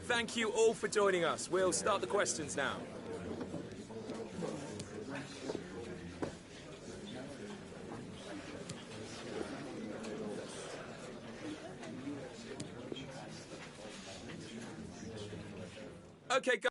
thank you all for joining us. We'll start the questions now. Okay, go.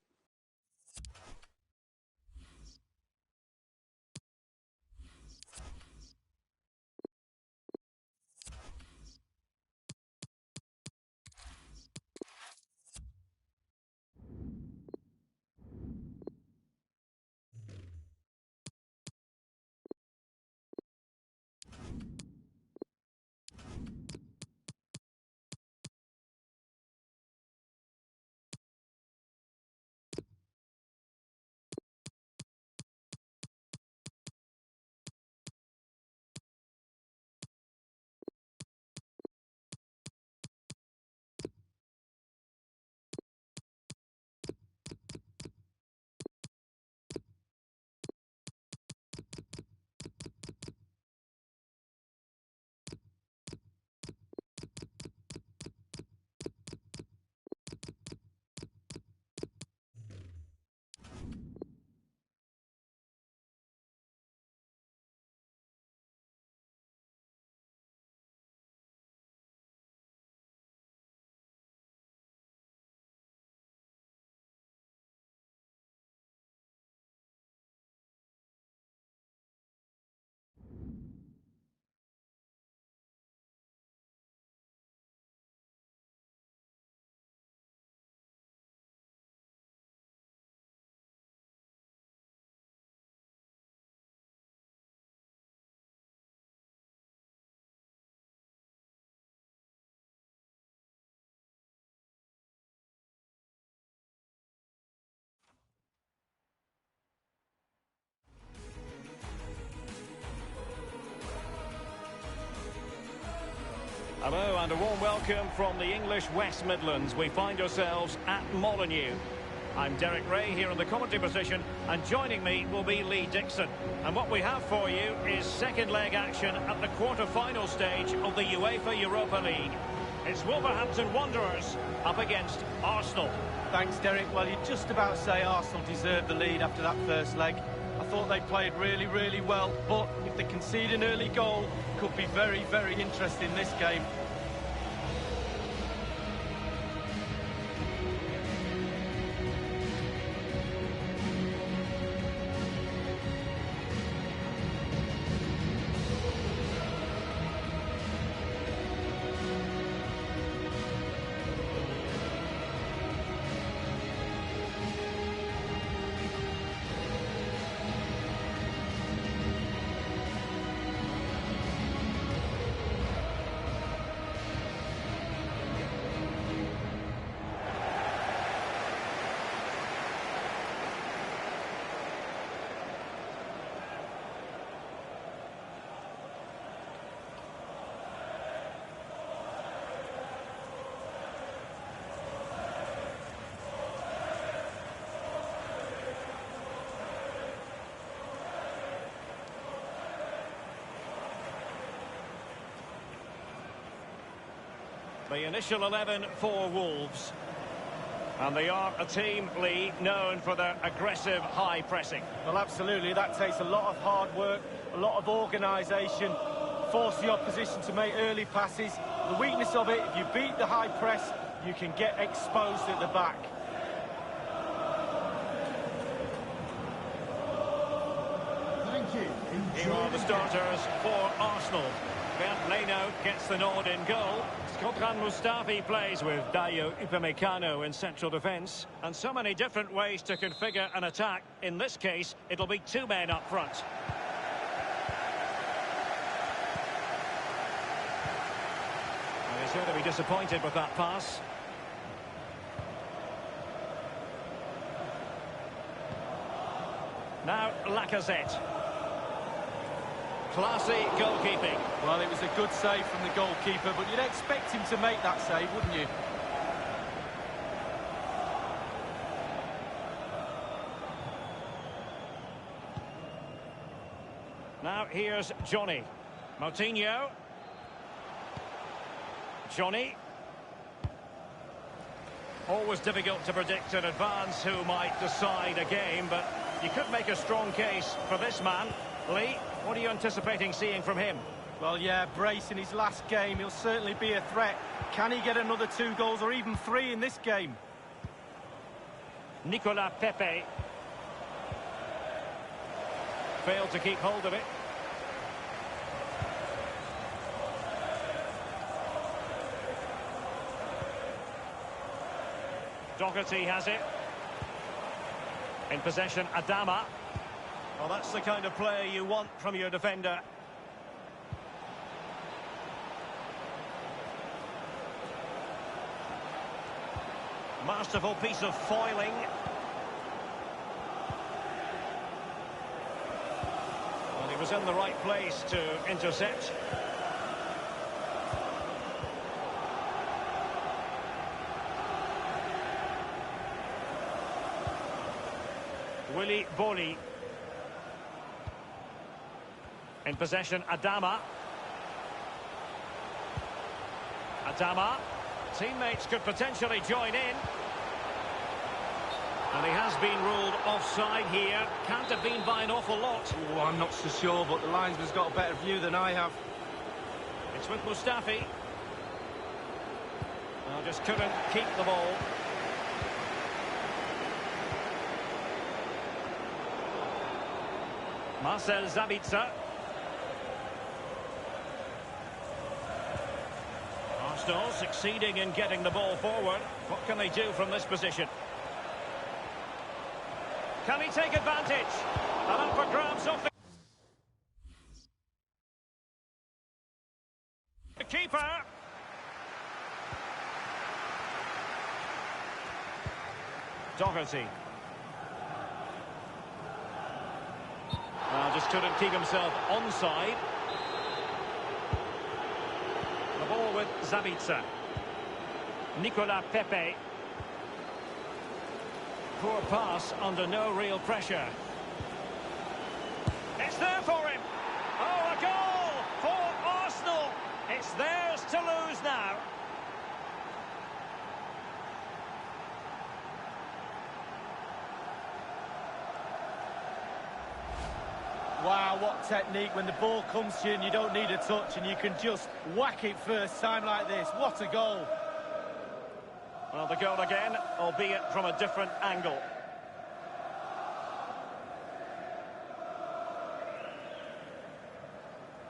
Hello and a warm welcome from the English West Midlands. We find ourselves at Molineux. I'm Derek Ray here in the commentary position, and joining me will be Lee Dixon. And what we have for you is second leg action at the quarter-final stage of the UEFA Europa League. It's Wolverhampton Wanderers up against Arsenal. Thanks, Derek. Well, you'd just about say Arsenal deserved the lead after that first leg. I thought they played really well, but if they concede an early goal, it could be very interesting this game. The initial 11 for Wolves. And they are a team, Lee, known for their aggressive high pressing. Well, absolutely. That takes a lot of hard work, a lot of organisation, force the opposition to make early passes. The weakness of it, if you beat the high press, you can get exposed at the back. Thank you. Here are the starters for Arsenal. Bernd Leno gets the nod in goal. Shkodran Mustafi plays with Dayo Upamecano in central defence. And so many different ways to configure an attack. In this case, it'll be two men up front. And he's going to be disappointed with that pass. Now Lacazette. Classy goalkeeping. Well, it was a good save from the goalkeeper, but you'd expect him to make that save, wouldn't you? Now here's Johnny. Moutinho. Johnny. Always difficult to predict in advance who might decide a game, but you could make a strong case for this man. Lee, what are you anticipating seeing from him? Well, yeah, Brace in his last game, he'll certainly be a threat. Can he get another 2 goals or even 3 in this game? Nicolas Pepe. Failed to keep hold of it. Doherty has it. In possession, Adama. Well, that's the kind of play you want from your defender. Masterful piece of foiling. Well, he was in the right place to intercept. Willy Boly. In possession, Adama. Adama. Teammates could potentially join in. And he has been ruled offside here. Can't have been by an awful lot. Oh, I'm not so sure, but the linesman's got a better view than I have. It's with Mustafi. Well, just couldn't keep the ball. Marcel Sabitzer. Arsenal succeeding in getting the ball forward. What can they do from this position? Can he take advantage? And up for grabs off the keeper. Doherty. Just couldn't keep himself onside. The ball with Sabitzer. Nicolas Pepe. Poor pass under no real pressure. It's there for him. Oh, a goal for Arsenal. It's theirs to lose now. Wow, what technique when the ball comes to you and you don't need a touch and you can just whack it first time like this. What a goal. Well, the goal again, albeit from a different angle.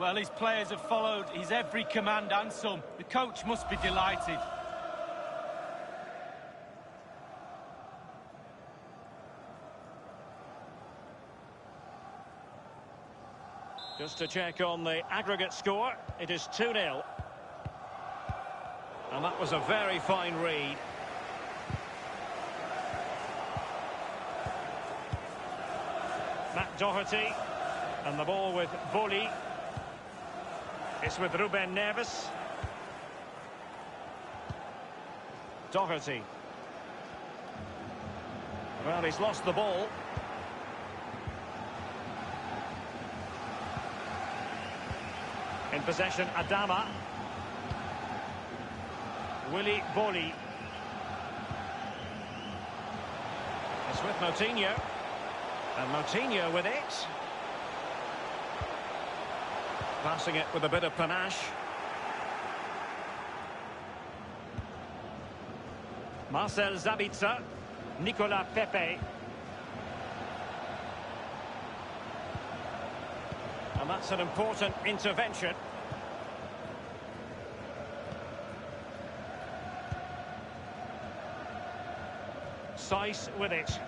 Well, his players have followed his every command and some. The coach must be delighted. Just to check on the aggregate score, it is 2-0. And that was a very fine read. Matt Doherty. And the ball with Boly. It's with Ruben Neves. Doherty. Well, he's lost the ball. In possession, Adama. Willy Boly. It's with Moutinho. And Moutinho with it. Passing it with a bit of panache. Marcel Sabitzer. Nicolas Pepe. And that's an important intervention. Saiss with it.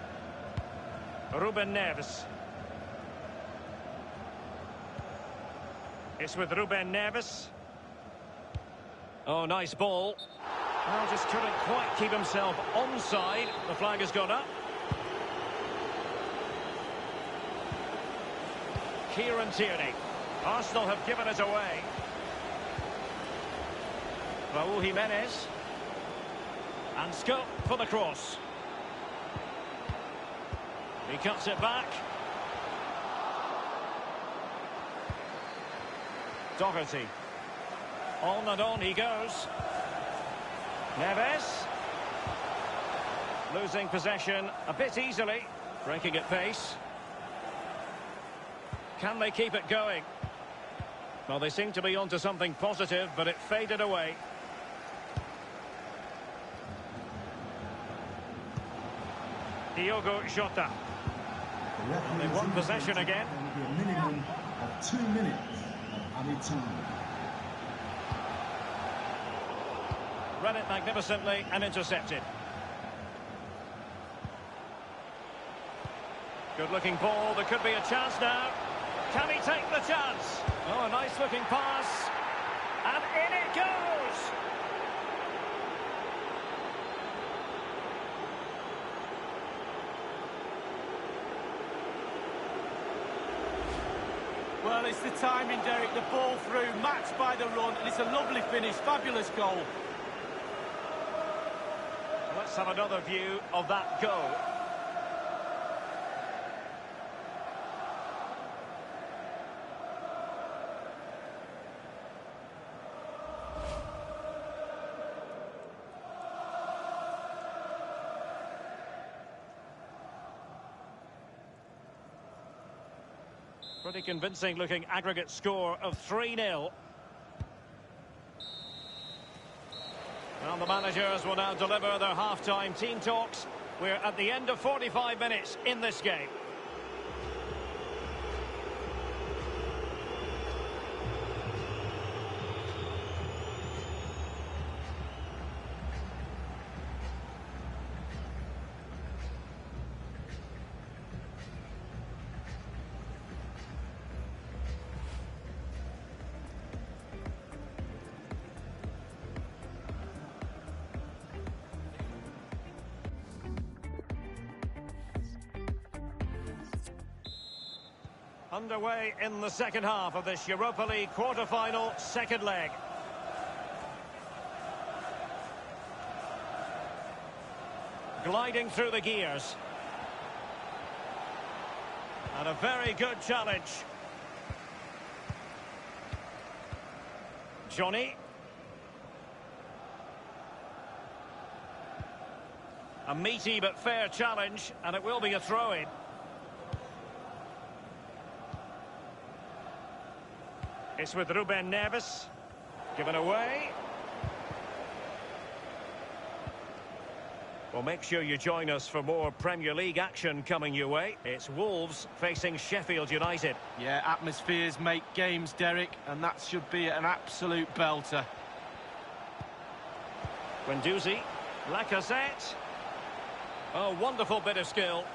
Ruben Neves. It's with Ruben Neves. Oh, nice ball. Well, just couldn't quite keep himself onside. The flag has gone up. Kieran Tierney. Arsenal have given it away. Raúl Jiménez. And scope for the cross. He cuts it back. Doherty. On and on he goes. Neves. Losing possession a bit easily, breaking at pace. Can they keep it going? Well, they seem to be onto something positive, but it faded away. Diogo Jota. They won possession again. There will be a minimum of 2 minutes of added time. Read it magnificently and intercepted. Good-looking ball. There could be a chance now. Can he take the chance? Oh, a nice-looking pass. And in it goes! Well, it's the timing, Derek. The ball through, matched by the run, and it's a lovely finish. Fabulous goal. Let's have another view of that goal. Pretty convincing looking aggregate score of 3-0. Well, the managers will now deliver their half-time team talks. We're at the end of 45 minutes in this game. Underway in the second half of this Europa League quarter-final second leg. Gliding through the gears. And a very good challenge. Johnny. A meaty but fair challenge, and it will be a throw-in. It's with Ruben Neves. Given away. Well, make sure you join us for more Premier League action coming your way. It's Wolves facing Sheffield United. Yeah, atmospheres make games, Derek, and that should be an absolute belter. Guendouzi. Lacazette. Oh, wonderful bit of skill.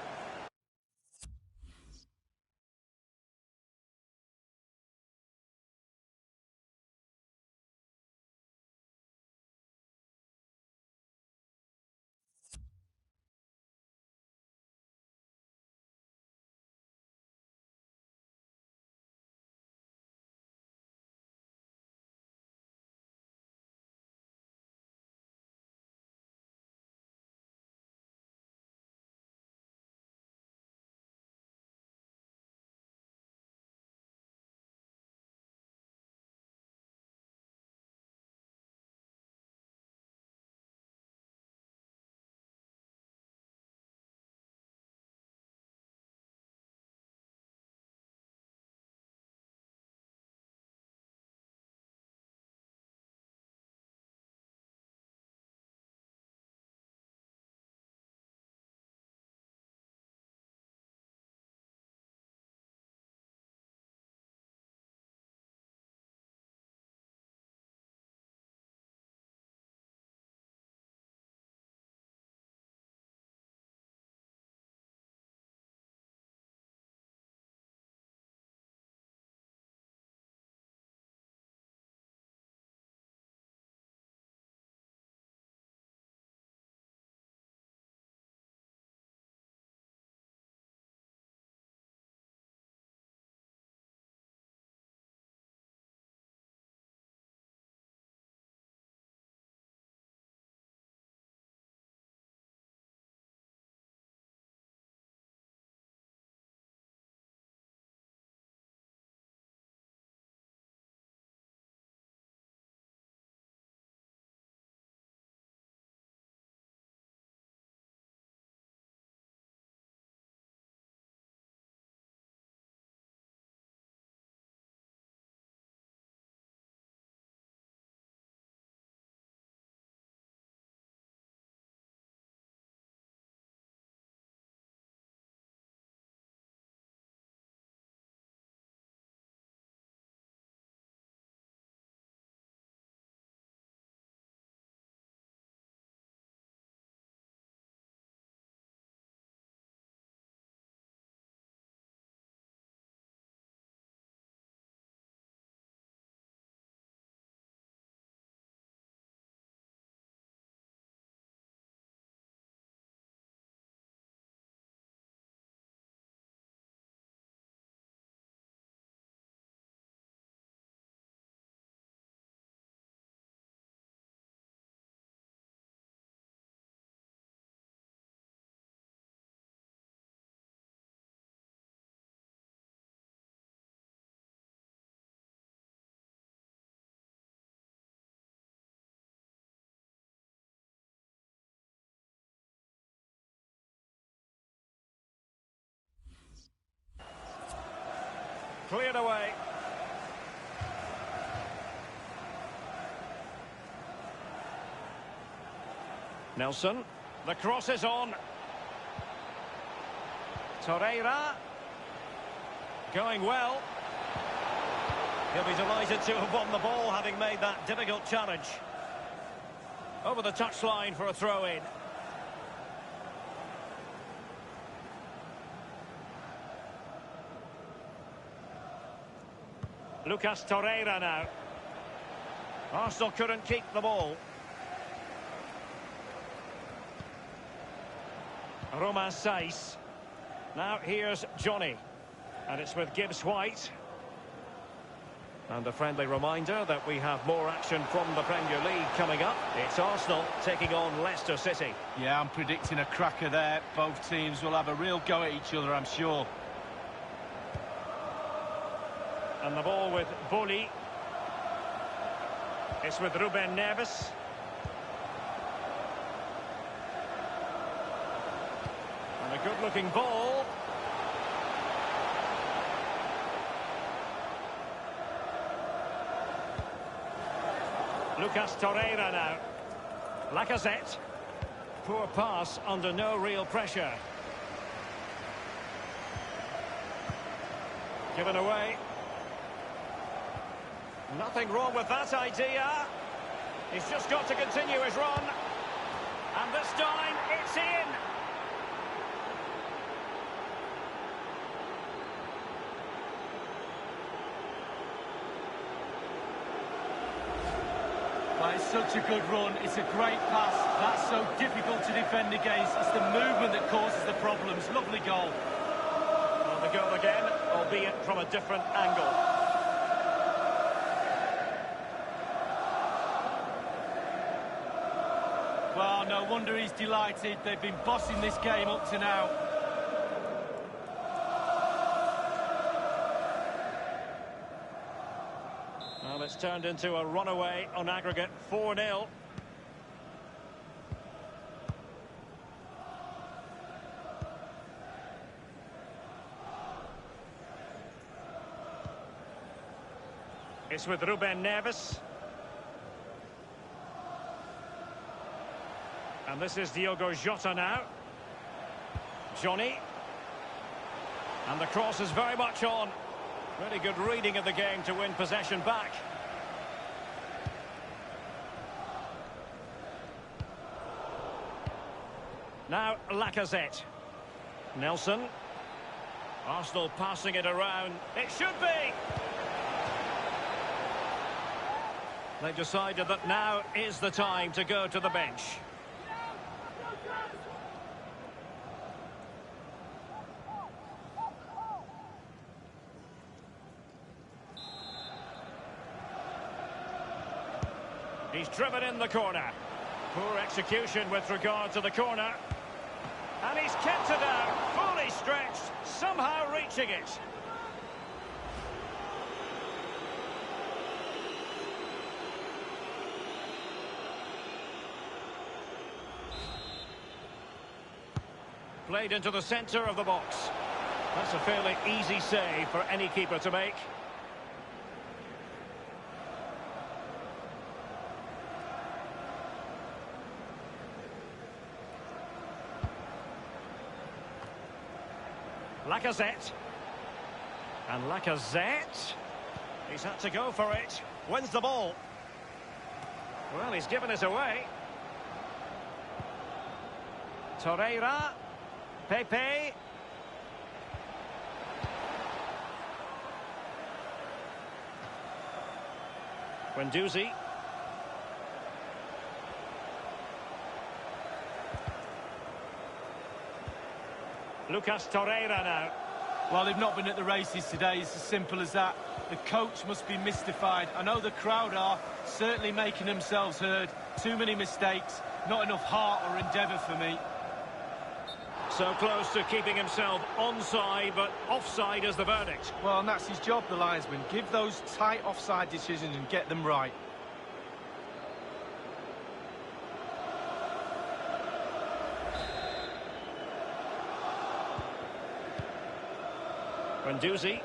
Cleared away. Nelson. The cross is on. Torreira. Going well. He'll be delighted to have won the ball, having made that difficult challenge. Over the touchline for a throw-in. Lucas Torreira now. Arsenal couldn't keep the ball. Romain Saiz. Now here's Johnny. And it's with Gibbs White. And a friendly reminder that we have more action from the Premier League coming up. It's Arsenal taking on Leicester City. Yeah, I'm predicting a cracker there. Both teams will have a real go at each other, I'm sure. And the ball with Boli. It's with Ruben Neves. And a good-looking ball. Lucas Torreira now. Lacazette. Poor pass under no real pressure. Given away. Nothing wrong with that idea. He's just got to continue his run. And this time, it's in. Well, it's such a good run. It's a great pass. That's so difficult to defend against. It's the movement that causes the problems. Lovely goal. Well, the goal again, albeit from a different angle. Well, no wonder he's delighted. They've been bossing this game up to now. Well, it's turned into a runaway on aggregate 4-0. It's with Ruben Neves. And this is Diogo Jota now. Johnny. And the cross is very much on. Really good reading of the game to win possession back. Now Lacazette. Nelson. Arsenal passing it around. It should be! They've decided that now is the time to go to the bench. He's driven in the corner. Poor execution with regard to the corner. And he's kept it out, fully stretched, somehow reaching it. Played into the centre of the box. That's a fairly easy save for any keeper to make. Lacazette. And Lacazette. He's had to go for it. Wins the ball. Well, he's given it away. Torreira. Pepe. Guendouzi. Lucas Torreira now. Well, they've not been at the races today. It's as simple as that. The coach must be mystified. I know the crowd are certainly making themselves heard. Too many mistakes. Not enough heart or endeavour for me. So close to keeping himself onside, but offside is the verdict. Well, and that's his job, the linesman. Give those tight offside decisions and get them right. Guendouzi.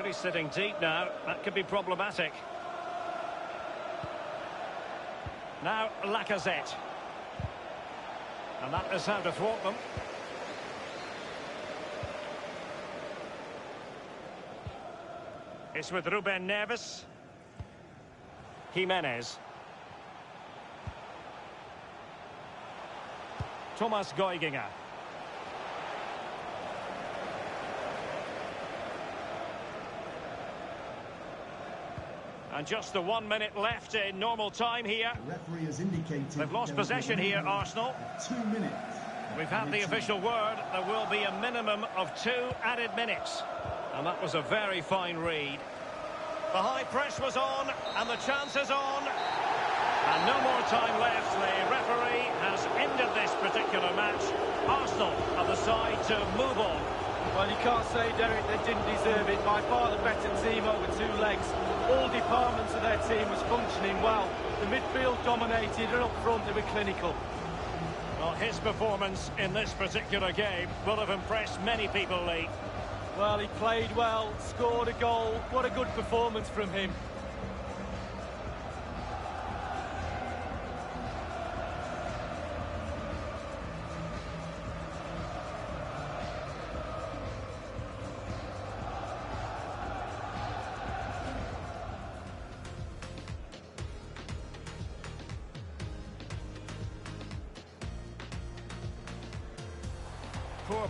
Really sitting deep now. That could be problematic. Now Lacazette. And that is how to thwart them. It's with Ruben Neves. Jimenez. Thomas Geuginger. And just the 1 minute left in normal time here. The referee has indicated They've lost possession here, Arsenal. 2 minutes. We've had the official word. There will be a minimum of 2 added minutes. And that was a very fine read. The high press was on, and the chance is on. And no more time left. The referee has ended this particular match. Arsenal are the side to move on. Well, you can't say, Derek, they didn't deserve it. By far the better team over 2 legs. All departments of their team was functioning well. The midfield dominated, and up front they were clinical. Well, his performance in this particular game will have impressed many people, Lee. Well, he played well, scored a goal. What a good performance from him. Poor.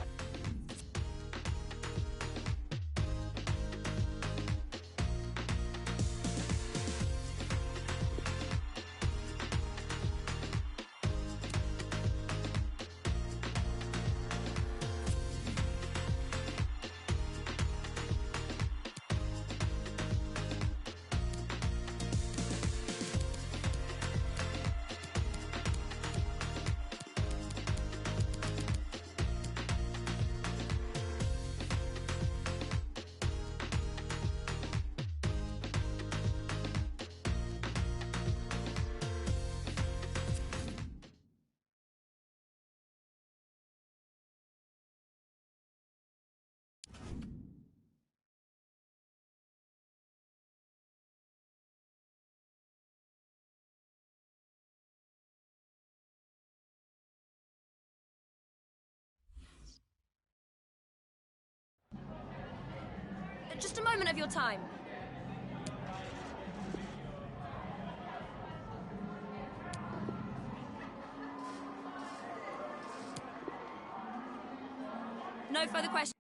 Just a moment of your time. No further questions.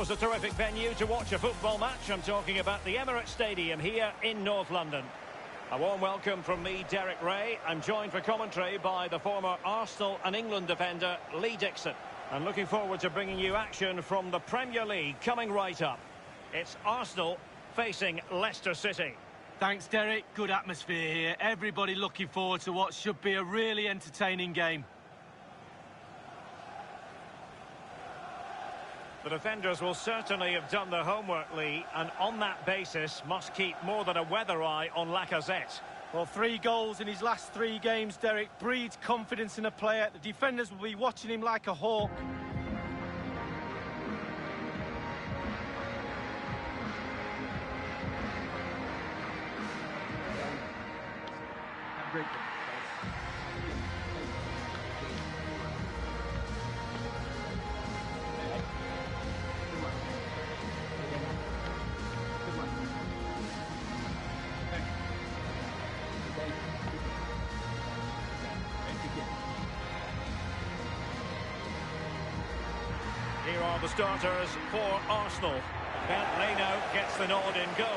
was a terrific venue to watch a football match. I'm talking about the Emirates Stadium here in North London. A warm welcome from me, Derek Ray. I'm joined for commentary by the former Arsenal and England defender, Lee Dixon. And looking forward to bringing you action from the Premier League coming right up. It's Arsenal facing Leicester City. Thanks, Derek. Good atmosphere here. Everybody looking forward to what should be a really entertaining game. The defenders will certainly have done their homework, Lee, and on that basis must keep more than a weather eye on Lacazette. Well, 3 goals in his last 3 games, Derek, breeds confidence in a player. The defenders will be watching him like a hawk. Here are the starters for Arsenal. Bernd Leno gets the nod in goal.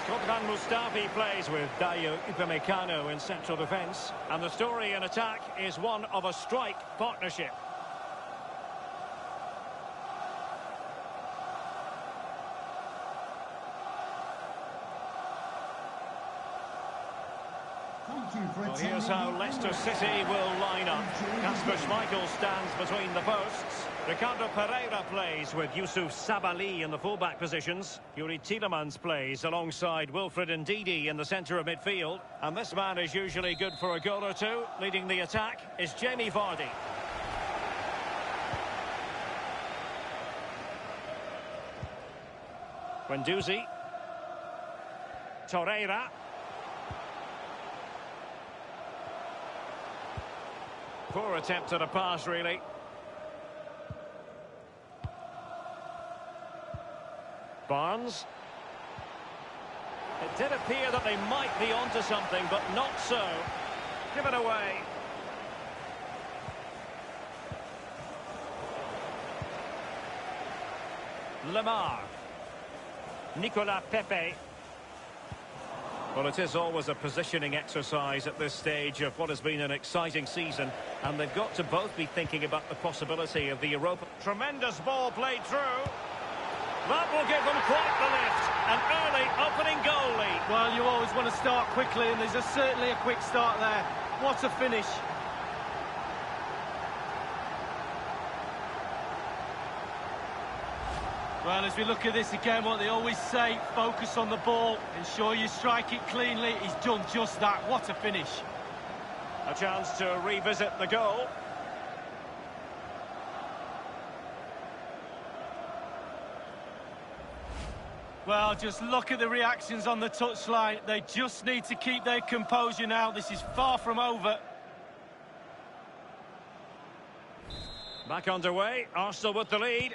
Shkodran Mustafi plays with Dayo Upamecano in central defence. And the story in attack is one of a strike partnership. Well, here's how Leicester City will line up. Kasper Schmeichel stands between the posts. Ricardo Pereira plays with Youssouf Sabaly in the fullback positions. Youri Tielemans plays alongside Wilfred Ndidi in the centre of midfield. And this man is usually good for a goal or two. Leading the attack is Jamie Vardy. Guendouzi. Torreira. Poor attempt at a pass, really. Barnes. It did appear that they might be onto something, but not so. Give it away. Lemar. Nicolas Pepe. Well, it is always a positioning exercise at this stage of what has been an exciting season, and they've got to both be thinking about the possibility of the Europa. Tremendous ball played through. That will give them quite the lift. An early opening goal lead. Well, you always want to start quickly, and there's certainly a quick start there. What a finish. Well, as we look at this again, what they always say, focus on the ball, ensure you strike it cleanly. He's done just that. What a finish. A chance to revisit the goal. Well, just look at the reactions on the touchline. They just need to keep their composure now. This is far from over. Back underway. Arsenal with the lead.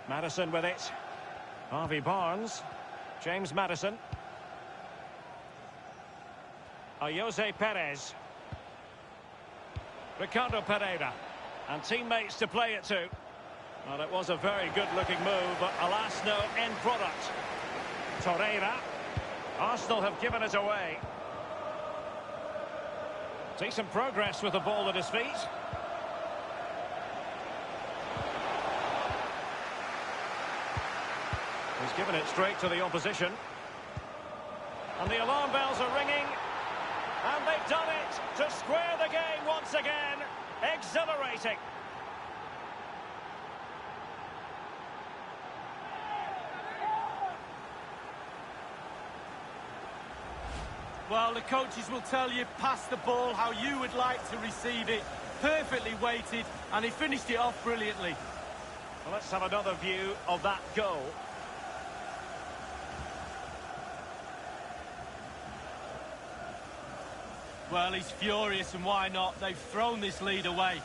Maddison with it. Harvey Barnes. James Maddison. Jose Perez. Ricardo Pereira. And teammates to play it to. Well, it was a very good-looking move, but alas, no end product. Torreira. Arsenal have given it away. Decent progress with the ball at his feet. He's given it straight to the opposition. And the alarm bells are ringing. And they've done it to square the game once again. Exhilarating. Well, the coaches will tell you, pass the ball how you would like to receive it. Perfectly weighted, and he finished it off brilliantly. Well, let's have another view of that goal. Well, he's furious, and why not? They've thrown this lead away.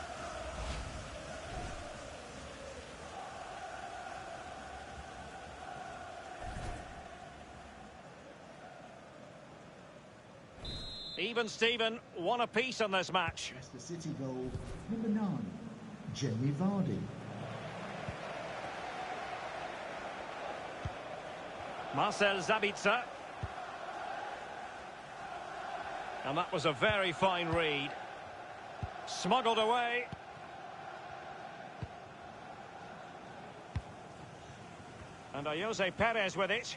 Even Steven, one apiece in this match. Leicester City goal, number 9, Jamie Vardy. Marcel Sabitzer. And that was a very fine read. Smuggled away. And Jose Perez with it.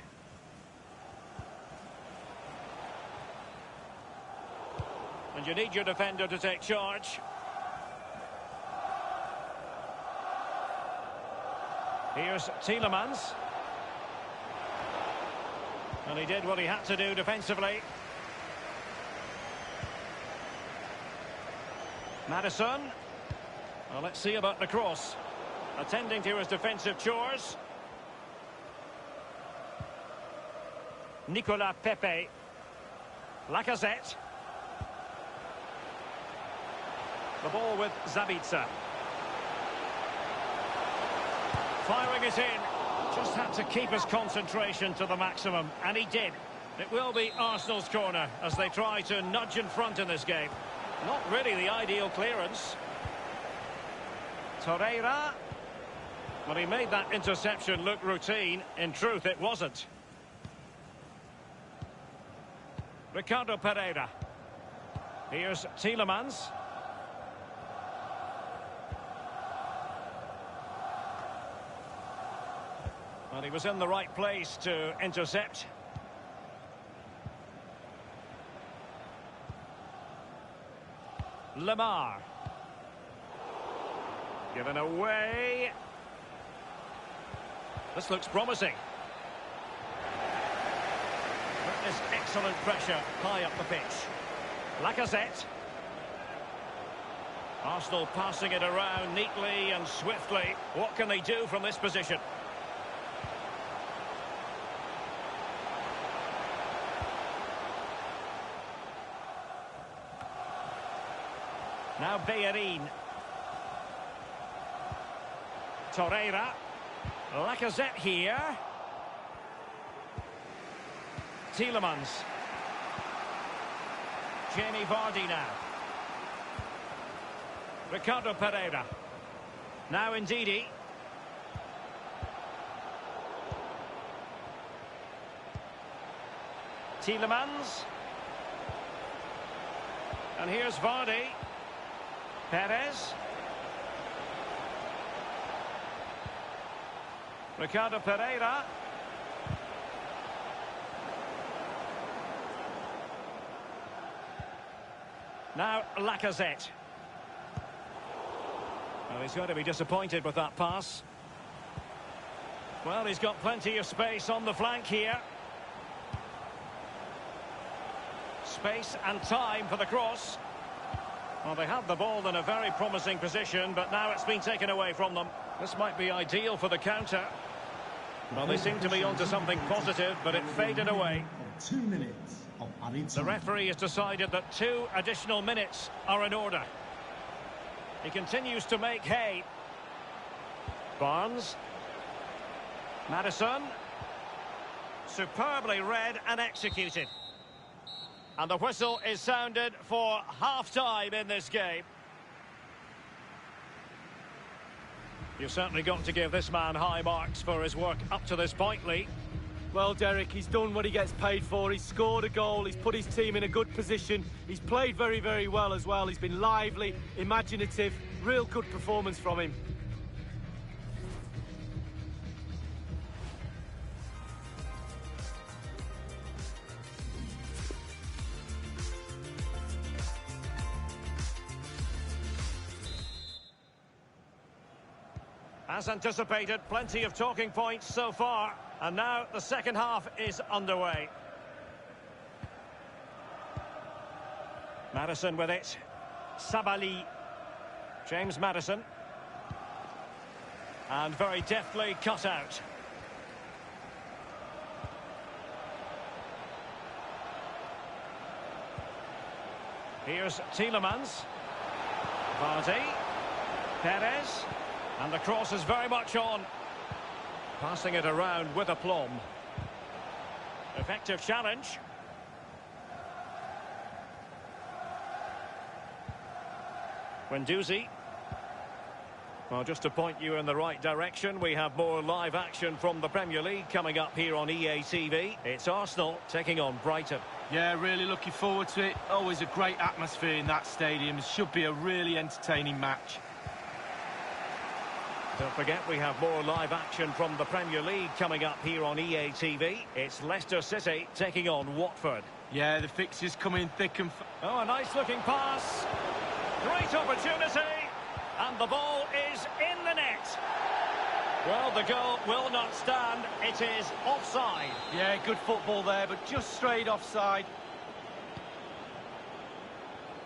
And you need your defender to take charge. Here's Tielemans. And he did what he had to do defensively. Maddison. Well, let's see about the cross. Attending to his defensive chores. Nicolas Pepe. Lacazette. The ball with Sabitzer. Firing it in. Just had to keep his concentration to the maximum, and he did. It will be Arsenal's corner as they try to nudge in front in this game. Not really the ideal clearance. Torreira. Well, he made that interception look routine. In truth, it wasn't. Ricardo Pereira. Here's Tielemans. Well, he was in the right place to intercept. Lemar. Given away. This looks promising. Witness excellent pressure high up the pitch. Lacazette. Arsenal passing it around neatly and swiftly. What can they do from this position? Now Bellerin. Torreira. Lacazette here. Tielemans. Jamie Vardy now. Ricardo Pereira. Now Ndidi. Tielemans. And here's Vardy. Perez. Ricardo Pereira. Now Lacazette. Well, he's going to be disappointed with that pass. Well, he's got plenty of space on the flank here. Space and time for the cross. Well, they had the ball in a very promising position, but now it's been taken away from them. This might be ideal for the counter. Well, they seem to be onto something positive, but it faded away. 2 minutes of added The time. referee has decided that 2 additional minutes are in order. He continues to make hay. Barnes. Maddison. Superbly read and executed. And the whistle is sounded for half-time in this game. You've certainly got to give this man high marks for his work up to this point, Lee. Well, Derek, he's done what he gets paid for. He's scored a goal. He's put his team in a good position. He's played very, very well as well. He's been lively, imaginative. Real good performance from him. As anticipated, plenty of talking points so far. And now the second half is underway. Maddison with it. Sabali. James Maddison. And very deftly cut out. Here's Tielemans. Vardy. Perez. And the cross is very much on. Passing it around with aplomb. Effective challenge. Guendouzi. Well, just to point you in the right direction, we have more live action from the Premier League coming up here on EA TV. It's Arsenal taking on Brighton. Yeah, really looking forward to it. Always a great atmosphere in that stadium. It should be a really entertaining match. Don't forget, we have more live action from the Premier League coming up here on EA TV. It's Leicester City taking on Watford. Yeah, the fixtures come in thick and... Oh, a nice-looking pass. Great opportunity. And the ball is in the net. Well, the goal will not stand. It is offside. Yeah, good football there, but just straight offside.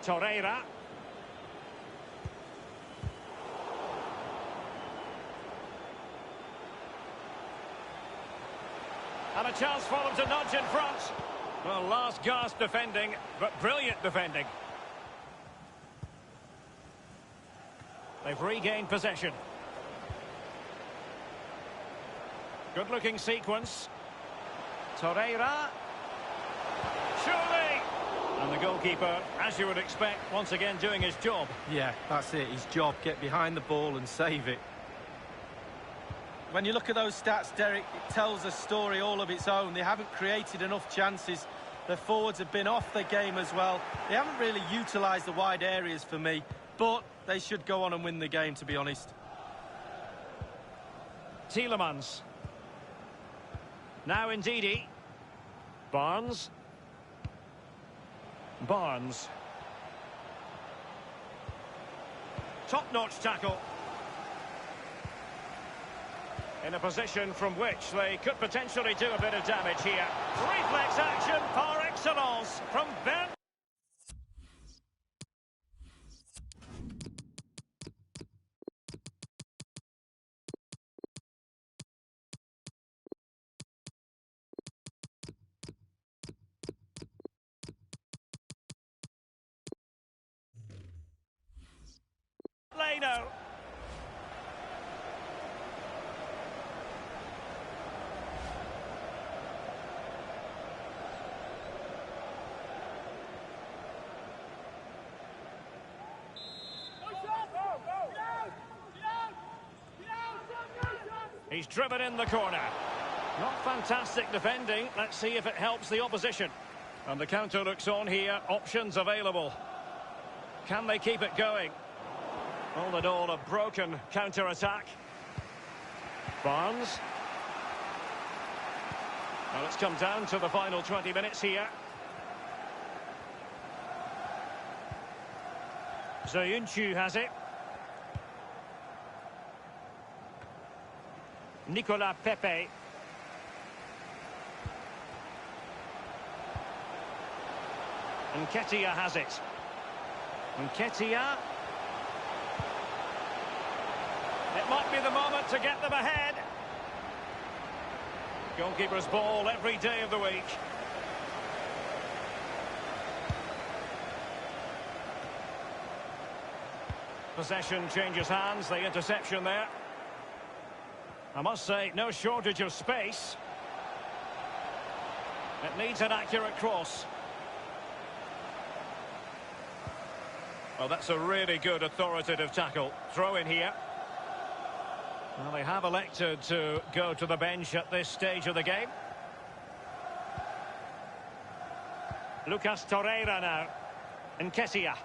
Torreira. And a chance for them to nudge in front. Well, last gasp defending, but brilliant defending. They've regained possession. Good-looking sequence. Torreira. Surely! And the goalkeeper, as you would expect, once again doing his job. Yeah, that's it. His job. Get behind the ball and save it. When you look at those stats, Derek, it tells a story all of its own. They haven't created enough chances. Their forwards have been off their game as well. They haven't really utilised the wide areas for me, but they should go on and win the game, to be honest. Tielemans. Now Ndidi. Barnes. Barnes. Top-notch tackle. In a position from which they could potentially do a bit of damage here. Reflex action par excellence from Ben. Leno. He's driven in the corner. Not fantastic defending. Let's see if it helps the opposition. And the counter looks on here. Options available. Can they keep it going? All in all, a broken counter-attack. Barnes. Well, it's come down to the final 20 minutes here. Soyuncu has it. Nicolas Pepe. Nketiah has it. Nketiah. It might be the moment to get them ahead. Goalkeeper's ball every day of the week. Possession changes hands, the interception there. I must say, no shortage of space. It needs an accurate cross. Well, that's a really good authoritative tackle. Throw in here. Well, they have elected to go to the bench at this stage of the game. Lucas Torreira now. Nketiah.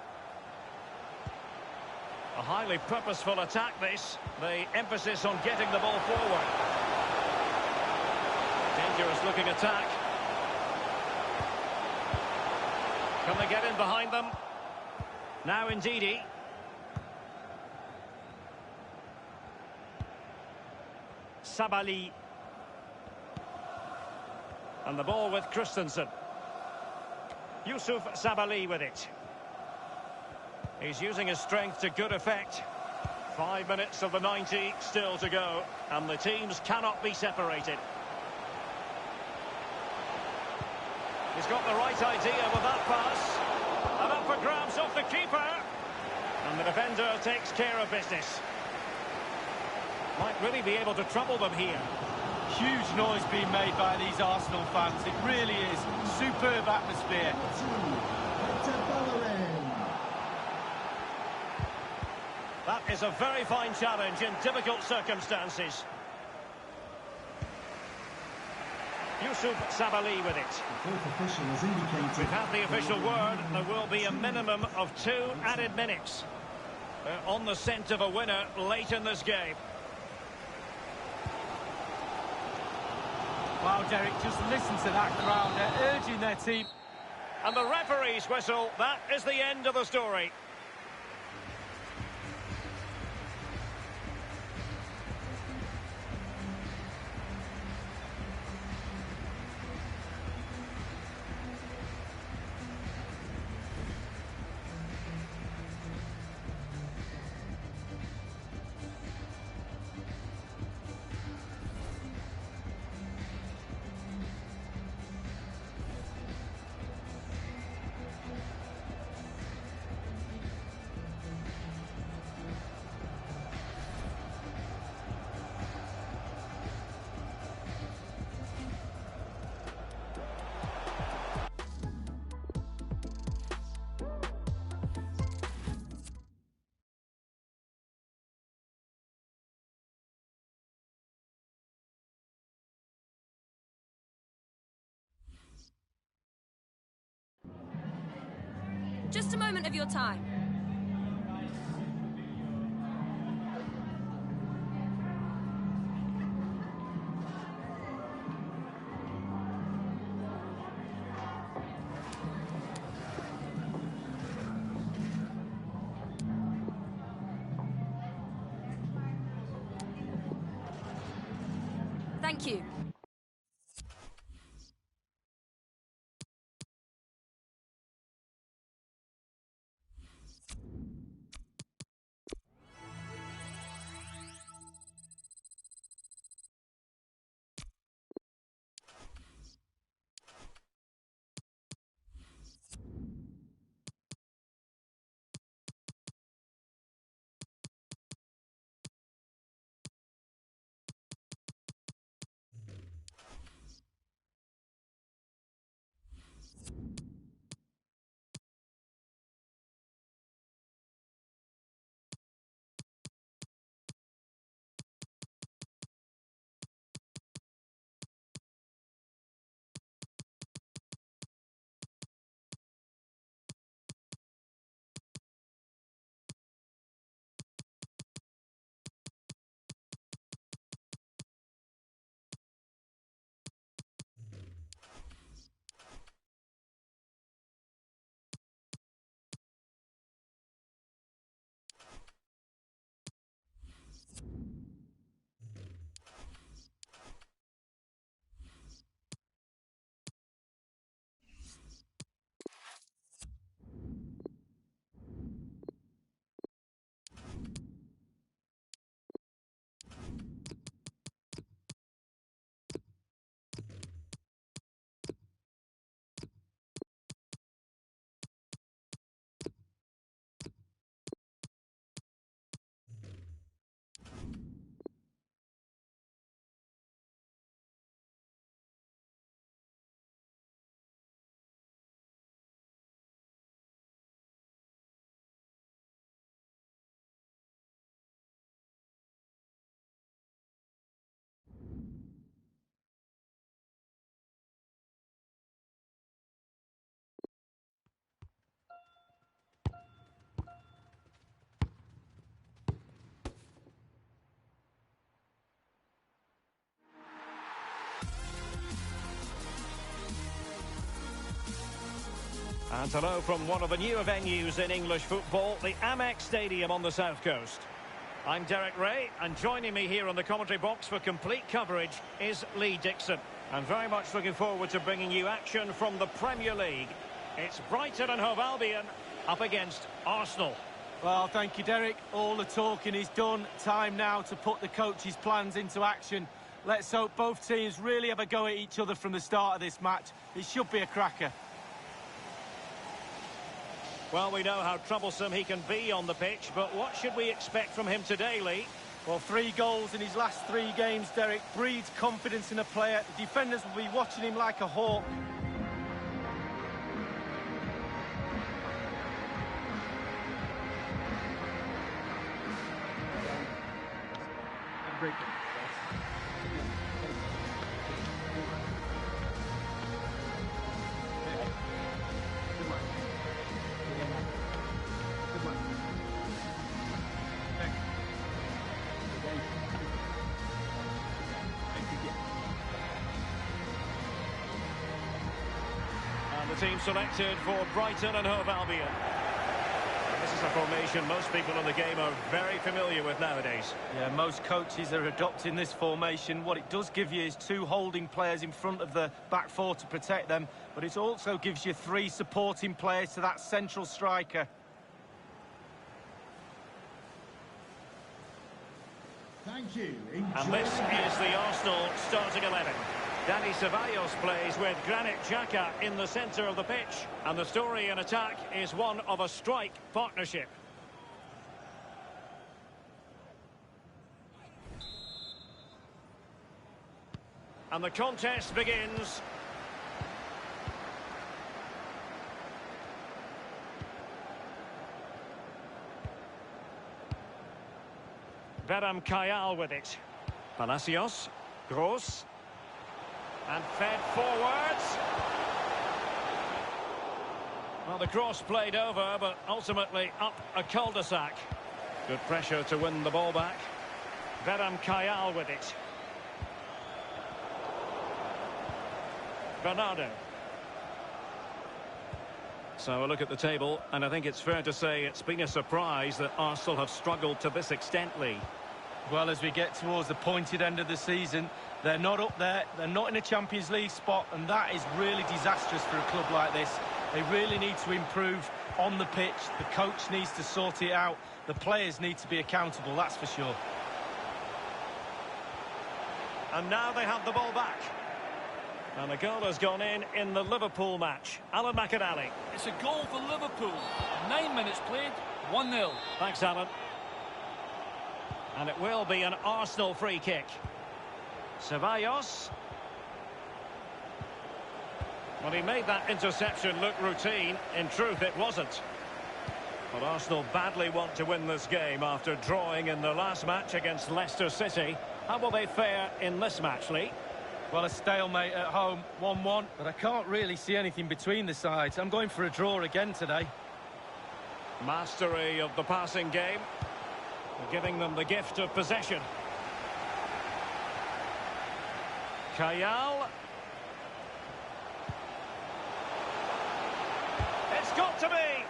A highly purposeful attack, this. The emphasis on getting the ball forward. Dangerous looking attack. Can they get in behind them? Now Ndidi. Sabali. And the ball with Christensen. Yusuf Sabali with it. He's using his strength to good effect. 5 minutes of the 90 still to go, and the teams cannot be separated. He's got the right idea with that pass. And up for grabs off the keeper. And the defender takes care of business. Might really be able to trouble them here. Huge noise being made by these Arsenal fans. It really is. Superb atmosphere. That is a very fine challenge in difficult circumstances. Yusuf Sabali with it. The fourth official has indicated... We've had the official word. There will be a minimum of 2 added minutes. On the scent of a winner late in this game. Wow, Derek, just listen to that crowd. They're urging their team. And the referee's whistle, that is the end of the story. Just a moment of your time. Thank you. And hello from one of the newer venues in English football, the Amex Stadium on the South Coast. I'm Derek Ray, and joining me here on the commentary box for complete coverage is Lee Dixon. I'm very much looking forward to bringing you action from the Premier League. It's Brighton and Hove Albion up against Arsenal. Well, thank you, Derek. All the talking is done. Time now to put the coach's plans into action. Let's hope both teams really have a go at each other from the start of this match. It should be a cracker. Well, we know how troublesome he can be on the pitch, but what should we expect from him today, Lee? Well, 3 goals in his last 3 games, Derek, breeds confidence in a player. The defenders will be watching him like a hawk. Great game. Good luck. Good luck. Thank you. And the team selected for Brighton and Hove Albion. This is a formation most people in the game are very familiar with nowadays. Yeah, most coaches are adopting this formation. What it does give you is 2 holding players in front of the back 4 to protect them, but it also gives you 3 supporting players to that central striker. Thank you. And this is the Arsenal starting 11. Dani Ceballos plays with Granit Xhaka in the centre of the pitch. And the story in attack is one of a strike partnership. And the contest begins. Beram Kayal with it. Palacios. Gross. And fed forwards. Well, the cross played over, but ultimately up a cul-de-sac. Good pressure to win the ball back. Beram Kayal with it. Bernardo. So a look at the table, and I think it's fair to say it's been a surprise that Arsenal have struggled to this extent, Lee. Well, as we get towards the pointed end of the season, they're not up there, they're not in a Champions League spot, and that is really disastrous for a club like this. They really need to improve on the pitch, the coach needs to sort it out, the players need to be accountable, that's for sure. And now they have the ball back. And the goal has gone in the Liverpool match. Alan McInally. It's a goal for Liverpool. 9 minutes played, 1-0. Thanks, Alan. And it will be an Arsenal free kick. Ceballos. Well, he made that interception look routine. In truth, it wasn't. But Arsenal badly want to win this game after drawing in their last match against Leicester City. How will they fare in this match, Lee? Well, a stalemate at home, 1-1, but I can't really see anything between the sides. I'm going for a draw again today. Mastery of the passing game, giving them the gift of possession. Kayal. It's got to be.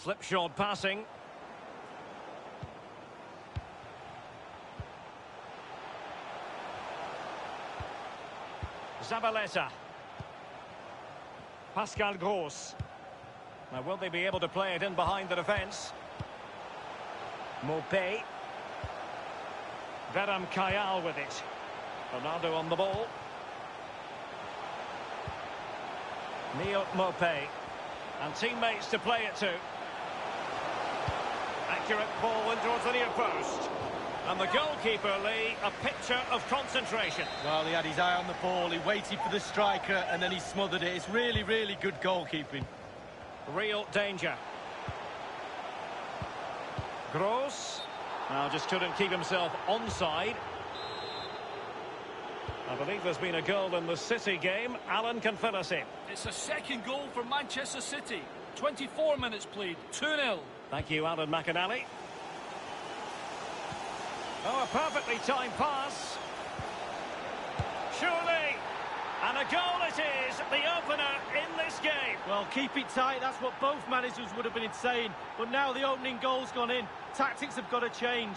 Slipshod passing. Zabaleta. Pascal Gross. Now, will they be able to play it in behind the defence? Maupay. Beram Kayal with it. Ronaldo on the ball. Neil Maupay. And teammates to play it to. Accurate ball in towards the near post. And the goalkeeper, Lee, a picture of concentration. Well, he had his eye on the ball, he waited for the striker, and then he smothered it. It's really, really good goalkeeping. Real danger. Gross. Now just couldn't keep himself onside. I believe there's been a goal in the City game. Alan can fill us in. It's a second goal for Manchester City. 24 minutes played, 2-0. Thank you, Alan McInally. Oh, a perfectly timed pass. Surely. And a goal it is, the opener in this game. Well, keep it tight, that's what both managers would have been saying. But now the opening goal's gone in. Tactics have got to change.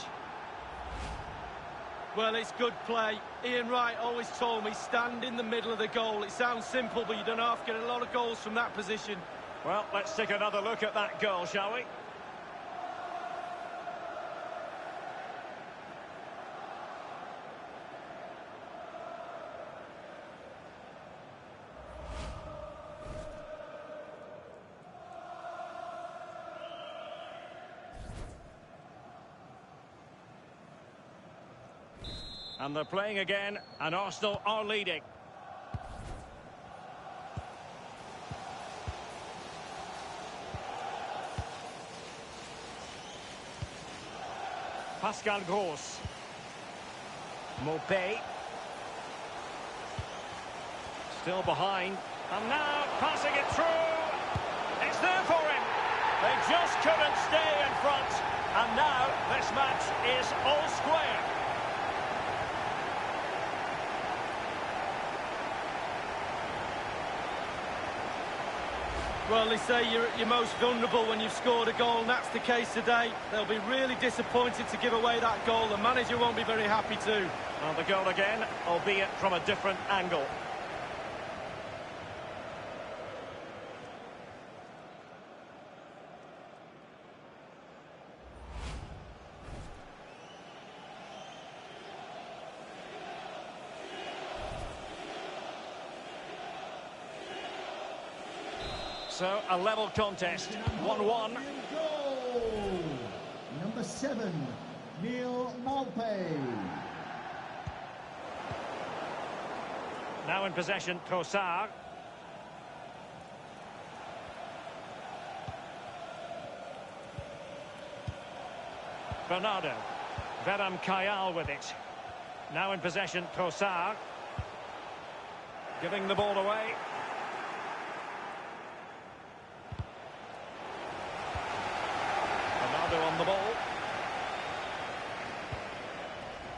Well, it's good play. Ian Wright always told me, stand in the middle of the goal. It sounds simple, but you don't have to get a lot of goals from that position. Well, let's take another look at that goal, shall we? And they're playing again, and Arsenal are leading. Pascal Gross. Maupay. Still behind. And now passing it through. It's there for him. They just couldn't stay in front. And now this match is all square. Well, they say you're at your most vulnerable when you've scored a goal, and that's the case today. They'll be really disappointed to give away that goal. The manager won't be very happy too. Well, the goal again, albeit from a different angle. So, a level contest, 1-1. Goal! Number 7, Neil Maupay. Now in possession, Trossard. Bernardo. Veram Kayal with it. Now in possession, Trossard. Giving the ball away. Bernardo on the ball.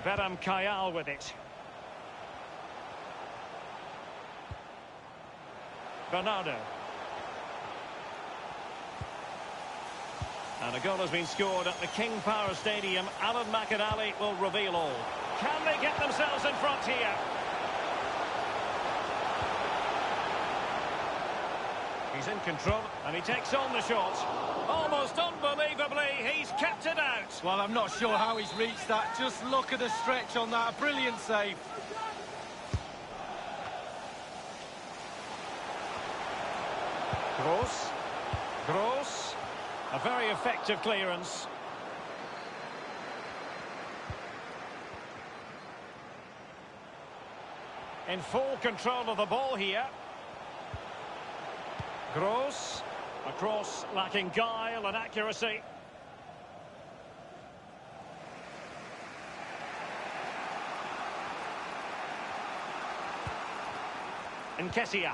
Veram Kayal with it. Bernardo. And a goal has been scored at the King Power Stadium. Alan McInally will reveal all. Can they get themselves in front here? He's in control and he takes on the shot. Almost unbelievably, he's kept it out. Well, I'm not sure how he's reached that. Just look at the stretch on that. A brilliant save. Gross. Gross. A very effective clearance. In full control of the ball here. Gross. A cross lacking guile and accuracy. Nketiah.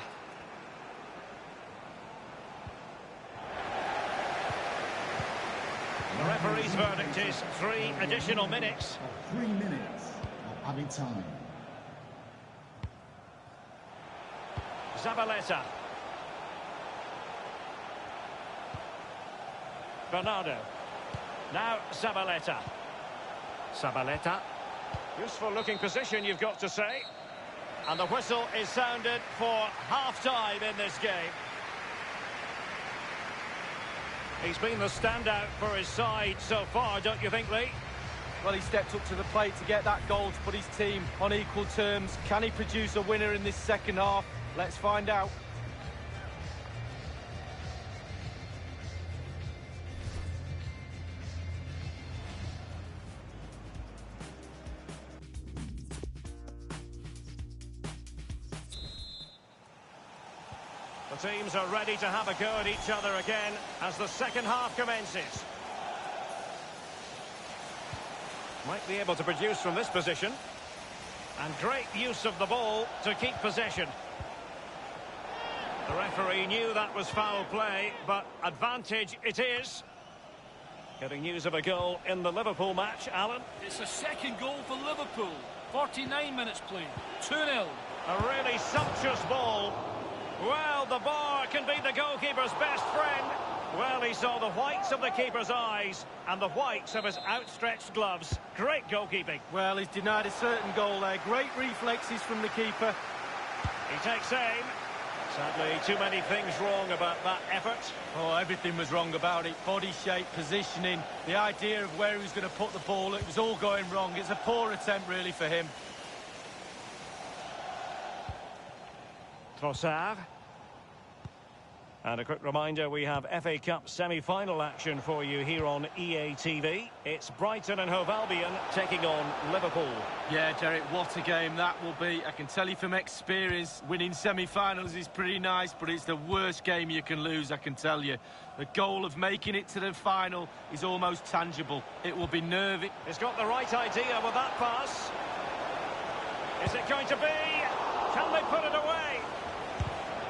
The referee's verdict is 3 additional minutes. 3 minutes of added time. Zabaleta. Bernardo. Now Zabaleta. Zabaleta. Useful looking position, you've got to say. And the whistle is sounded for half-time in this game. He's been the standout for his side so far, don't you think, Lee? Well, he stepped up to the plate to get that goal to put his team on equal terms. Can he produce a winner in this second half? Let's find out. The teams are ready to have a go at each other again as the second half commences. Might be able to produce from this position. And great use of the ball to keep possession. The referee knew that was foul play, but advantage it is. Getting news of a goal in the Liverpool match, Alan. It's a second goal for Liverpool. 49 minutes played. 2-0. A really sumptuous ball. Well, the bar can be the goalkeeper's best friend. Well, he saw the whites of the keeper's eyes and the whites of his outstretched gloves. Great goalkeeping. Well, he's denied a certain goal there. Great reflexes from the keeper. He takes aim. Sadly, too many things wrong about that effort. Oh, everything was wrong about it. Body shape, positioning, the idea of where he was going to put the ball. It was all going wrong. It's a poor attempt, really, for him. Trossard. And a quick reminder, we have FA Cup semi-final action for you here on EA TV. It's Brighton and Hove Albion taking on Liverpool. Yeah, Derek, what a game that will be. I can tell you from experience, winning semi-finals is pretty nice, but it's the worst game you can lose, I can tell you. The goal of making it to the final is almost tangible. It will be nervy. He's got the right idea with that pass. Is it going to be? Can they put it away?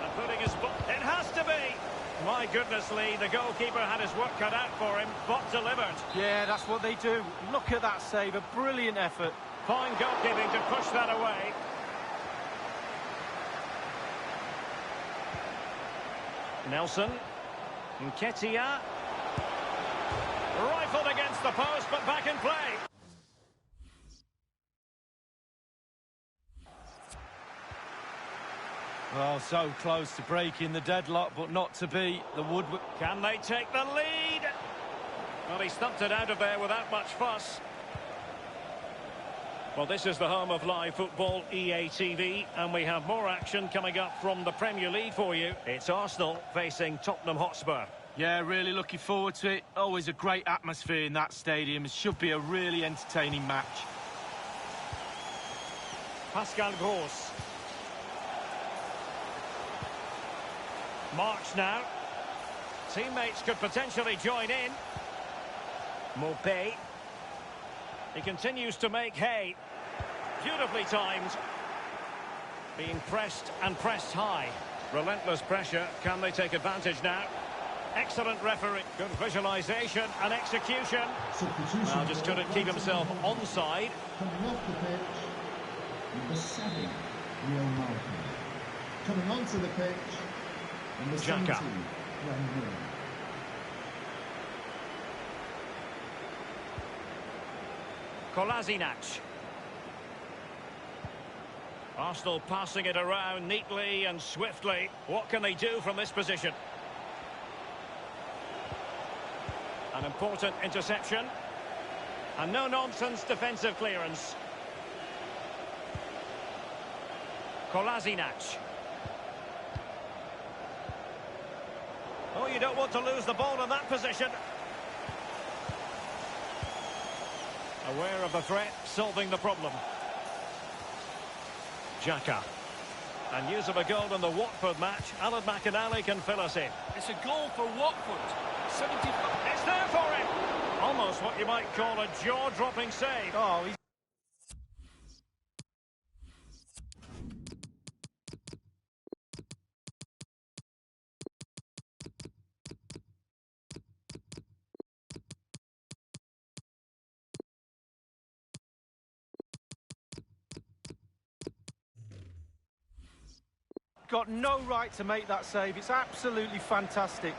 And putting his foot... It has to be! My goodness, Lee, the goalkeeper had his work cut out for him, but delivered. Yeah, that's what they do. Look at that save, a brilliant effort. Fine goalkeeping to push that away. Nelson. Nketiah. Rifled against the post, but back in play. Oh, so close to breaking the deadlock, but not to be. The Woodward... Can they take the lead? Well, he stumped it out of there without much fuss. Well, this is the home of live football, EA TV, and we have more action coming up from the Premier League for you. It's Arsenal facing Tottenham Hotspur. Yeah, really looking forward to it. Always a great atmosphere in that stadium. It should be a really entertaining match. Pascal Gross. March now. Teammates could potentially join in. Maupay. He continues to make hay. Beautifully timed. Being pressed and pressed high. Relentless pressure. Can they take advantage now? Excellent referee. Good visualisation and execution. Well, just couldn't keep himself onside. Coming off the pitch, number 7, Rio Malcolm. Coming onto the pitch, number 17, Xhaka. Glenn Miller. Kolasinac. Arsenal passing it around neatly and swiftly. What can they do from this position? An important interception. And no-nonsense defensive clearance. Kolasinac. Oh, you don't want to lose the ball in that position. Aware of the threat, solving the problem. Xhaka. And news of a goal in the Watford match. Alan McInally can fill us in. It's a goal for Watford. 75. It's there for him! Almost what you might call a jaw-dropping save. Oh, he's... got no right to make that save. It's absolutely fantastic.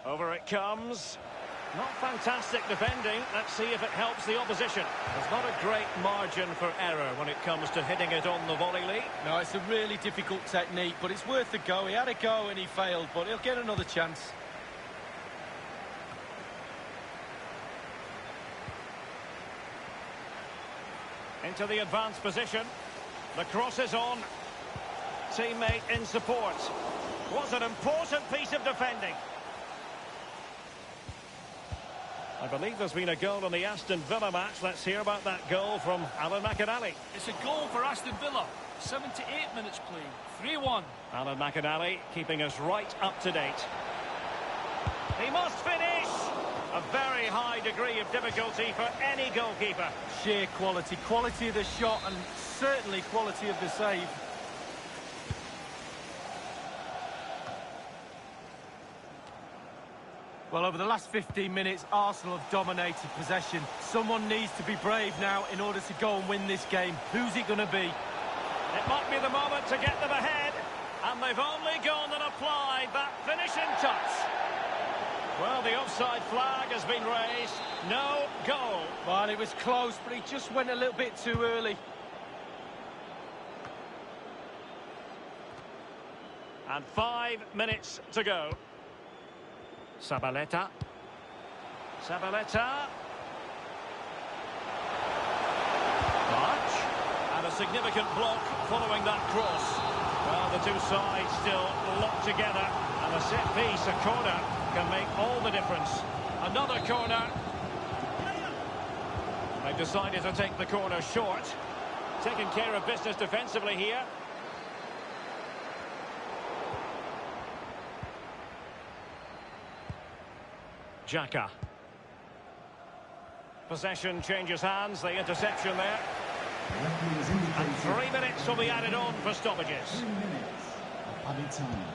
Over it comes. Not fantastic defending. Let's see if it helps the opposition. There's not a great margin for error when it comes to hitting it on the volley, Lee. No, it's a really difficult technique, but it's worth a go. He had a go and he failed, but he'll get another chance. Into the advanced position. The cross is on. Teammate in support. Was an important piece of defending. I believe there's been a goal in the Aston Villa match. Let's hear about that goal from Alan McInally. It's a goal for Aston Villa. 78 minutes played. 3-1. Alan McInally keeping us right up to date. He must finish! A very high degree of difficulty for any goalkeeper. Sheer quality. Quality of the shot and certainly quality of the save. Well, over the last 15 minutes, Arsenal have dominated possession. Someone needs to be brave now in order to go and win this game. Who's it going to be? It might be the moment to get them ahead. And they've only gone and applied that finishing touch. Well, the offside flag has been raised. No goal. Well, it was close, but he just went a little bit too early. And 5 minutes to go. Zabaleta. Zabaleta. And a significant block following that cross. Well, the two sides still locked together. And a set piece, a corner, can make all the difference. Another corner. They've decided to take the corner short. Taking care of business defensively here. Xhaka. Possession changes hands, the interception there. And 3 minutes will be added on for stoppages. 3 minutes of added time.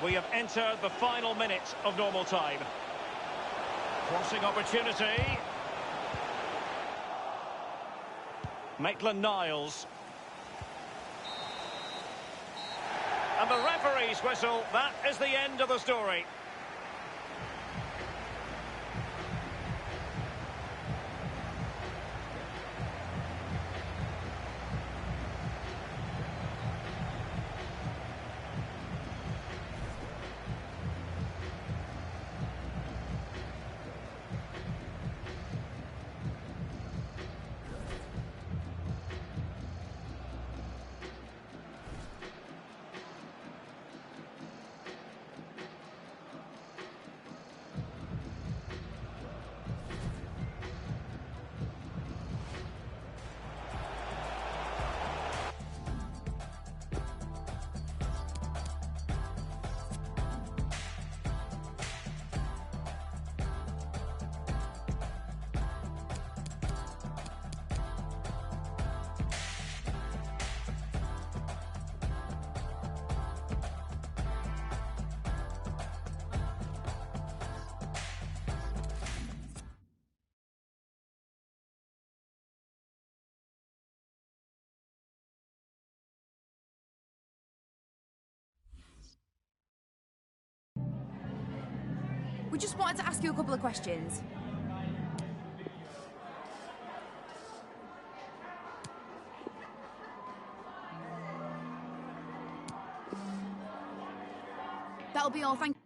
We have entered the final minute of normal time. Crossing opportunity. Maitland-Niles. And the referee's whistle, that is the end of the story. We just wanted to ask you a couple of questions. That'll be all, thank you.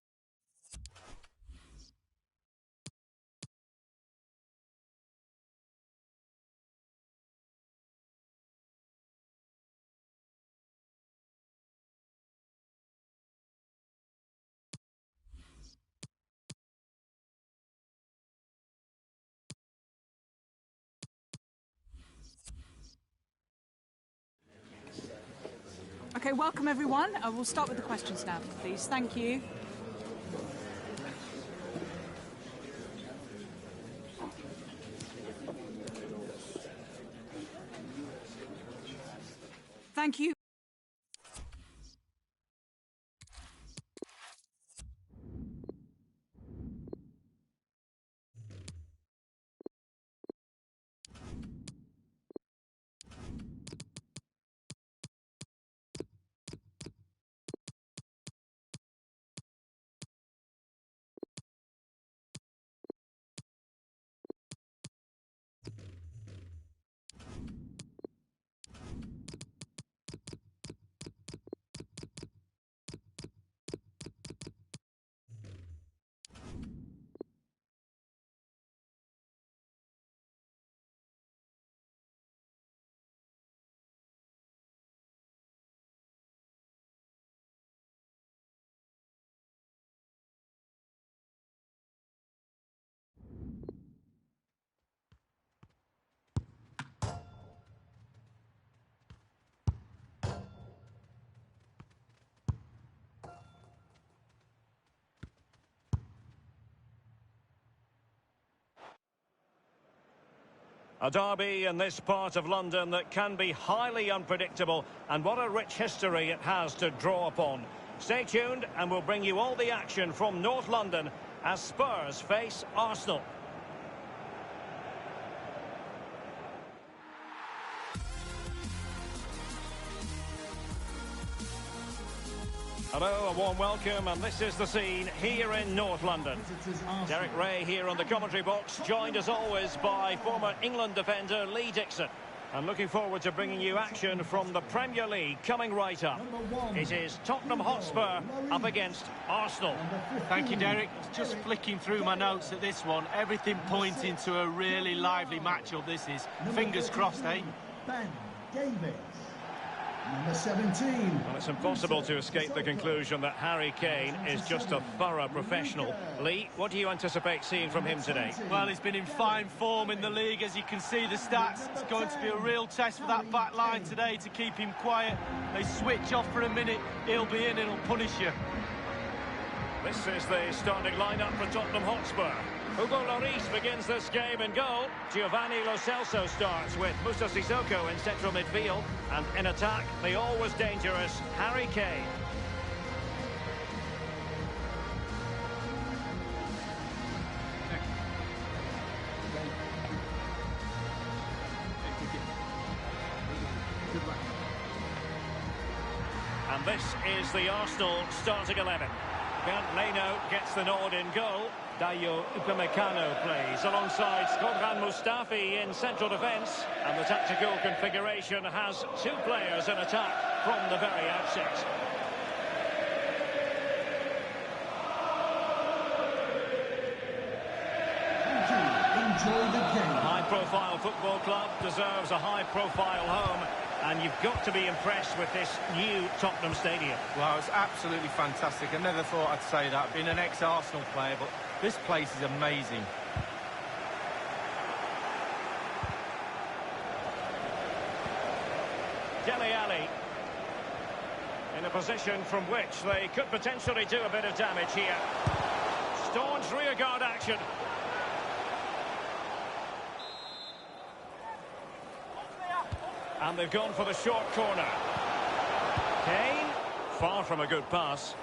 Okay, welcome everyone. We'll start with the questions now, please. Thank you. Thank you. A derby in this part of London that can be highly unpredictable, and what a rich history it has to draw upon. Stay tuned and we'll bring you all the action from North London as Spurs face Arsenal. Hello, a warm welcome, and this is the scene here in North London. Derek Ray here on the commentary box, joined as always by former England defender Lee Dixon. I'm looking forward to bringing you action from the Premier League coming right up. It is Tottenham Hotspur up against Arsenal. Thank you, Derek. Just flicking through my notes at this one. Everything pointing to a really lively matchup, this is. Fingers crossed, eh? Ben Davies. Number 17. Well, it's impossible to escape the conclusion that Harry Kane is just a thorough professional. Lee, what do you anticipate seeing from him today? Well, he's been in fine form in the league, as you can see the stats. It's going to be a real test for that back line today to keep him quiet. They switch off for a minute, he'll be in and he'll punish you. This is the starting lineup for Tottenham Hotspur. Hugo Lloris begins this game in goal. Giovanni Lo Celso starts with Moussa Sissoko in central midfield. And in attack, the always dangerous Harry Kane. And this is the Arsenal starting 11. Bernd Leno gets the nod in goal. Dayo Upamecano plays alongside Shkodran Mustafi in central defence. And the tactical configuration has two players in attack from the very outset. Thank you. Enjoy the game. A high-profile football club deserves a high-profile home. And you've got to be impressed with this new Tottenham Stadium. Well, it's absolutely fantastic. I never thought I'd say that, being an ex-Arsenal player, but this place is amazing. Dele Alli in a position from which they could potentially do a bit of damage here. Staunch rearguard action. And they've gone for the short corner. Kane, far from a good pass.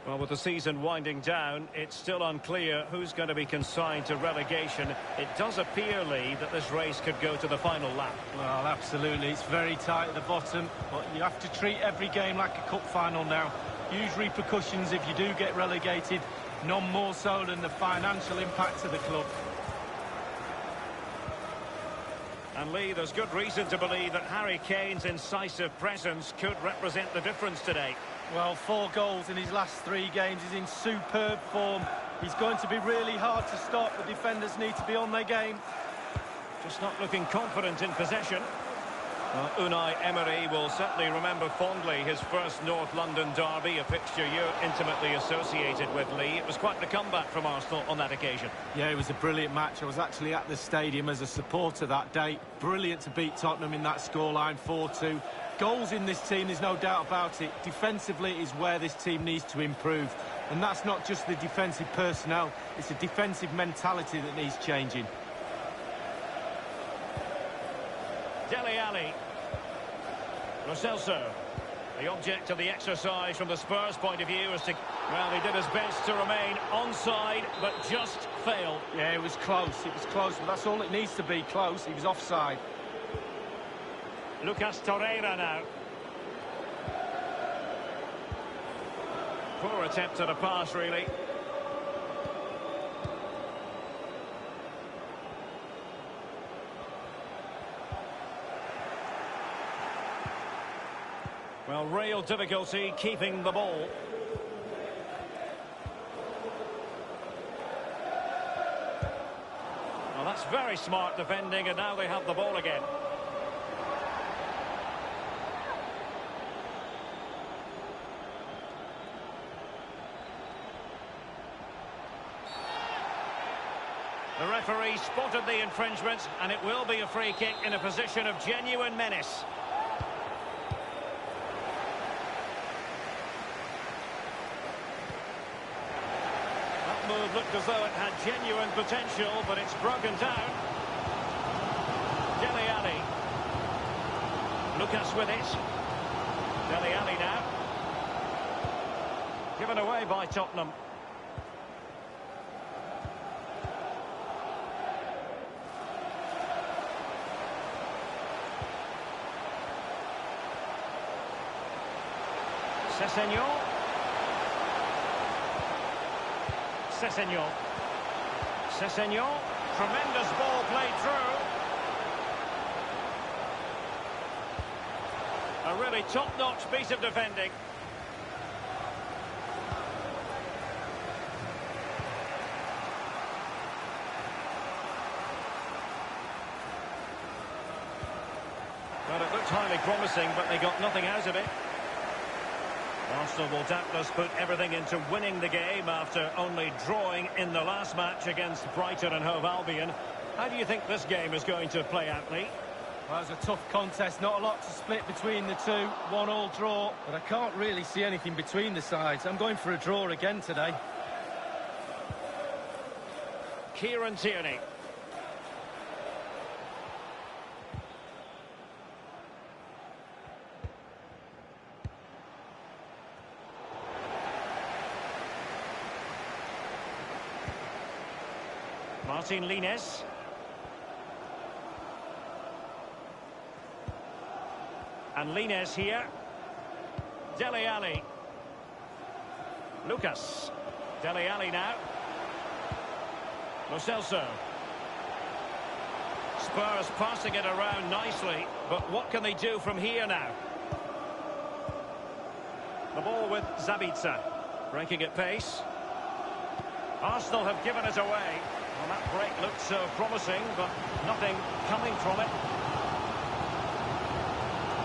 Well, with the season winding down, it's still unclear who's going to be consigned to relegation. It does appear, Lee, that this race could go to the final lap. Well, absolutely. It's very tight at the bottom, but you have to treat every game like a cup final now. Huge repercussions if you do get relegated. None more so than the financial impact to the club. And Lee, there's good reason to believe that Harry Kane's incisive presence could represent the difference today. Well, 4 goals in his last 3 games. He's in superb form. He's going to be really hard to stop. The defenders need to be on their game. Just not looking confident in possession. Well, Unai Emery will certainly remember fondly his first North London derby, a fixture you're intimately associated with, Lee. It was quite the comeback from Arsenal on that occasion. Yeah, it was a brilliant match. I was actually at the stadium as a supporter that day. Brilliant to beat Tottenham in that scoreline, 4-2. Goals in this team, there's no doubt about it. Defensively is where this team needs to improve. And that's not just the defensive personnel, it's a defensive mentality that needs changing. Dele Alli. Lo Celso. The object of the exercise from the Spurs' point of view is to... Well, he did his best to remain onside, but just failed. Yeah, it was close, but that's all it needs to be, close. He was offside. Lucas Torreira now. Poor attempt at a pass, really. Well, real difficulty keeping the ball. Well, that's very smart defending, and now they have the ball again. The referee spotted the infringement, and it will be a free kick in a position of genuine menace. That move looked as though it had genuine potential, but it's broken down. Dele Alli. Lucas with it. Dele Alli now. Given away by Tottenham. Sessegnon. Sessegnon, tremendous ball played through. A really top-notch piece of defending. Well, it looked highly promising, but they got nothing out of it. Arsenal will doubtless put everything into winning the game after only drawing in the last match against Brighton and Hove Albion. How do you think this game is going to play out, Lee? Well, it was a tough contest, not a lot to split between the two. 1-1 draw, but I can't really see anything between the sides. I'm going for a draw again today. Kieran Tierney. Martin Lines. And Lines here. Dele Alli. Lucas. Dele Alli now. Lo Celso. Spurs passing it around nicely, but what can they do from here now? The ball with Zabitzer. Breaking at pace. Arsenal have given it away. Well, that break looked so promising, but nothing coming from it.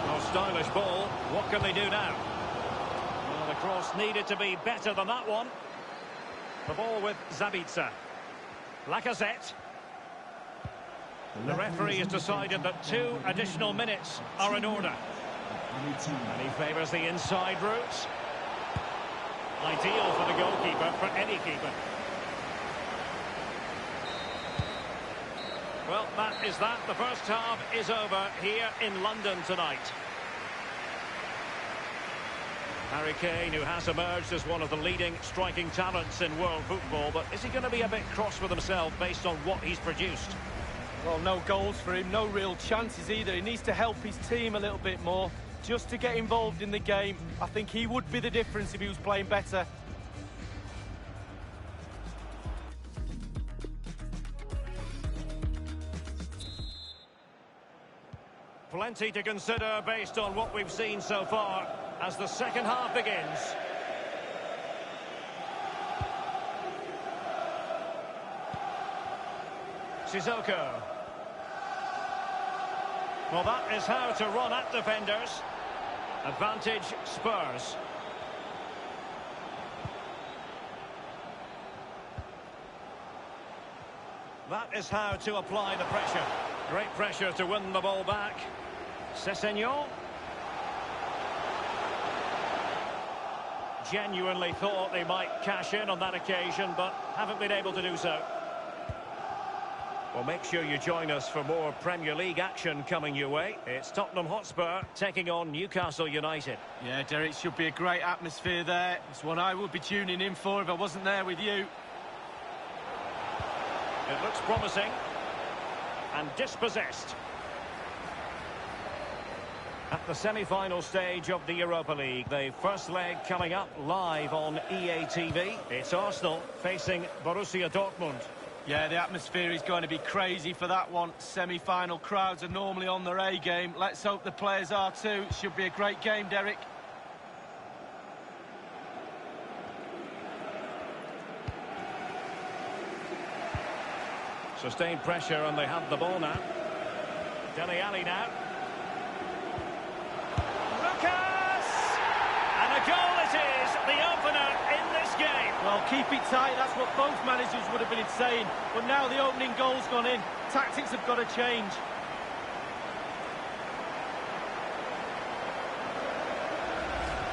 Oh, stylish ball. What can they do now? Well, the cross needed to be better than that one. The ball with Zabitzer. Lacazette. The referee has decided that 2 additional minutes are in order. And he favours the inside route. Ideal for the goalkeeper, for any keeper. Well, that is that. The first half is over here in London tonight. Harry Kane, who has emerged as one of the leading striking talents in world football, but is he going to be a bit cross with himself based on what he's produced? Well, no goals for him, no real chances either. He needs to help his team a little bit more, just to get involved in the game. I think he would be the difference if he was playing better. Plenty to consider based on what we've seen so far as the second half begins. Sissoko. Well, that is how to run at defenders. Advantage Spurs. That is how to apply the pressure. Great pressure to win the ball back. Sessegnon. Genuinely thought they might cash in on that occasion, but haven't been able to do so. Well, make sure you join us for more Premier League action coming your way. It's Tottenham Hotspur taking on Newcastle United. Yeah, Derek, should be a great atmosphere there. It's one I would be tuning in for if I wasn't there with you. It looks promising. And dispossessed. At the semi-final stage of the Europa League, the first leg coming up live on EA TV. It's Arsenal facing Borussia Dortmund. Yeah, the atmosphere is going to be crazy for that one. Semi-final crowds are normally on their A game. Let's hope the players are too. Should be a great game, Derek. Sustained pressure and they have the ball now. Dele Alli now. Lucas! And a goal it is, the opener in this game. Well, keep it tight, that's what both managers would have been saying. But now the opening goal's gone in. Tactics have got to change.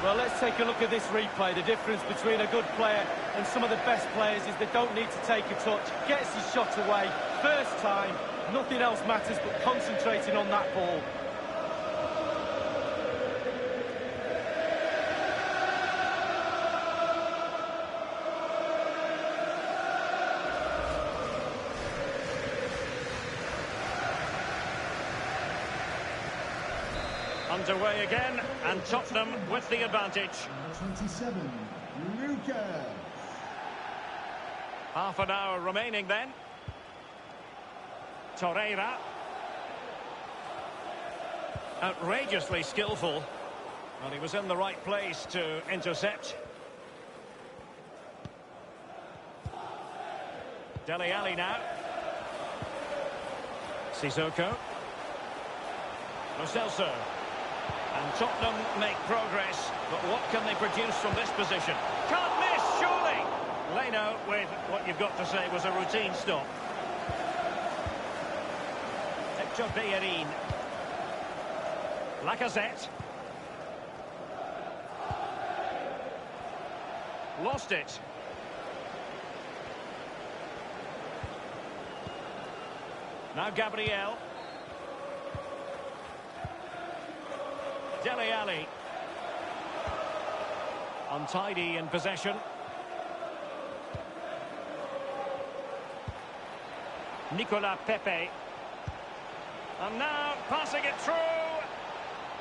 Well, let's take a look at this replay. The difference between a good player and some of the best players is they don't need to take a touch. Gets his shot away. First time, nothing else matters but concentrating on that ball. Underway again, and Tottenham with the advantage. 27, Lucas. Half an hour remaining then. Torreira. Outrageously skillful. And he was in the right place to intercept. Dele Alli now. Sissoko. Lo Celso. And Tottenham make progress, but what can they produce from this position? Can't miss, surely! Leno with what you've got to say was a routine stop. Hector Bellerin. Lacazette. Lost it. Now Gabriel. Dele Alli. Untidy in possession. Nicolas Pepe. And now passing it through.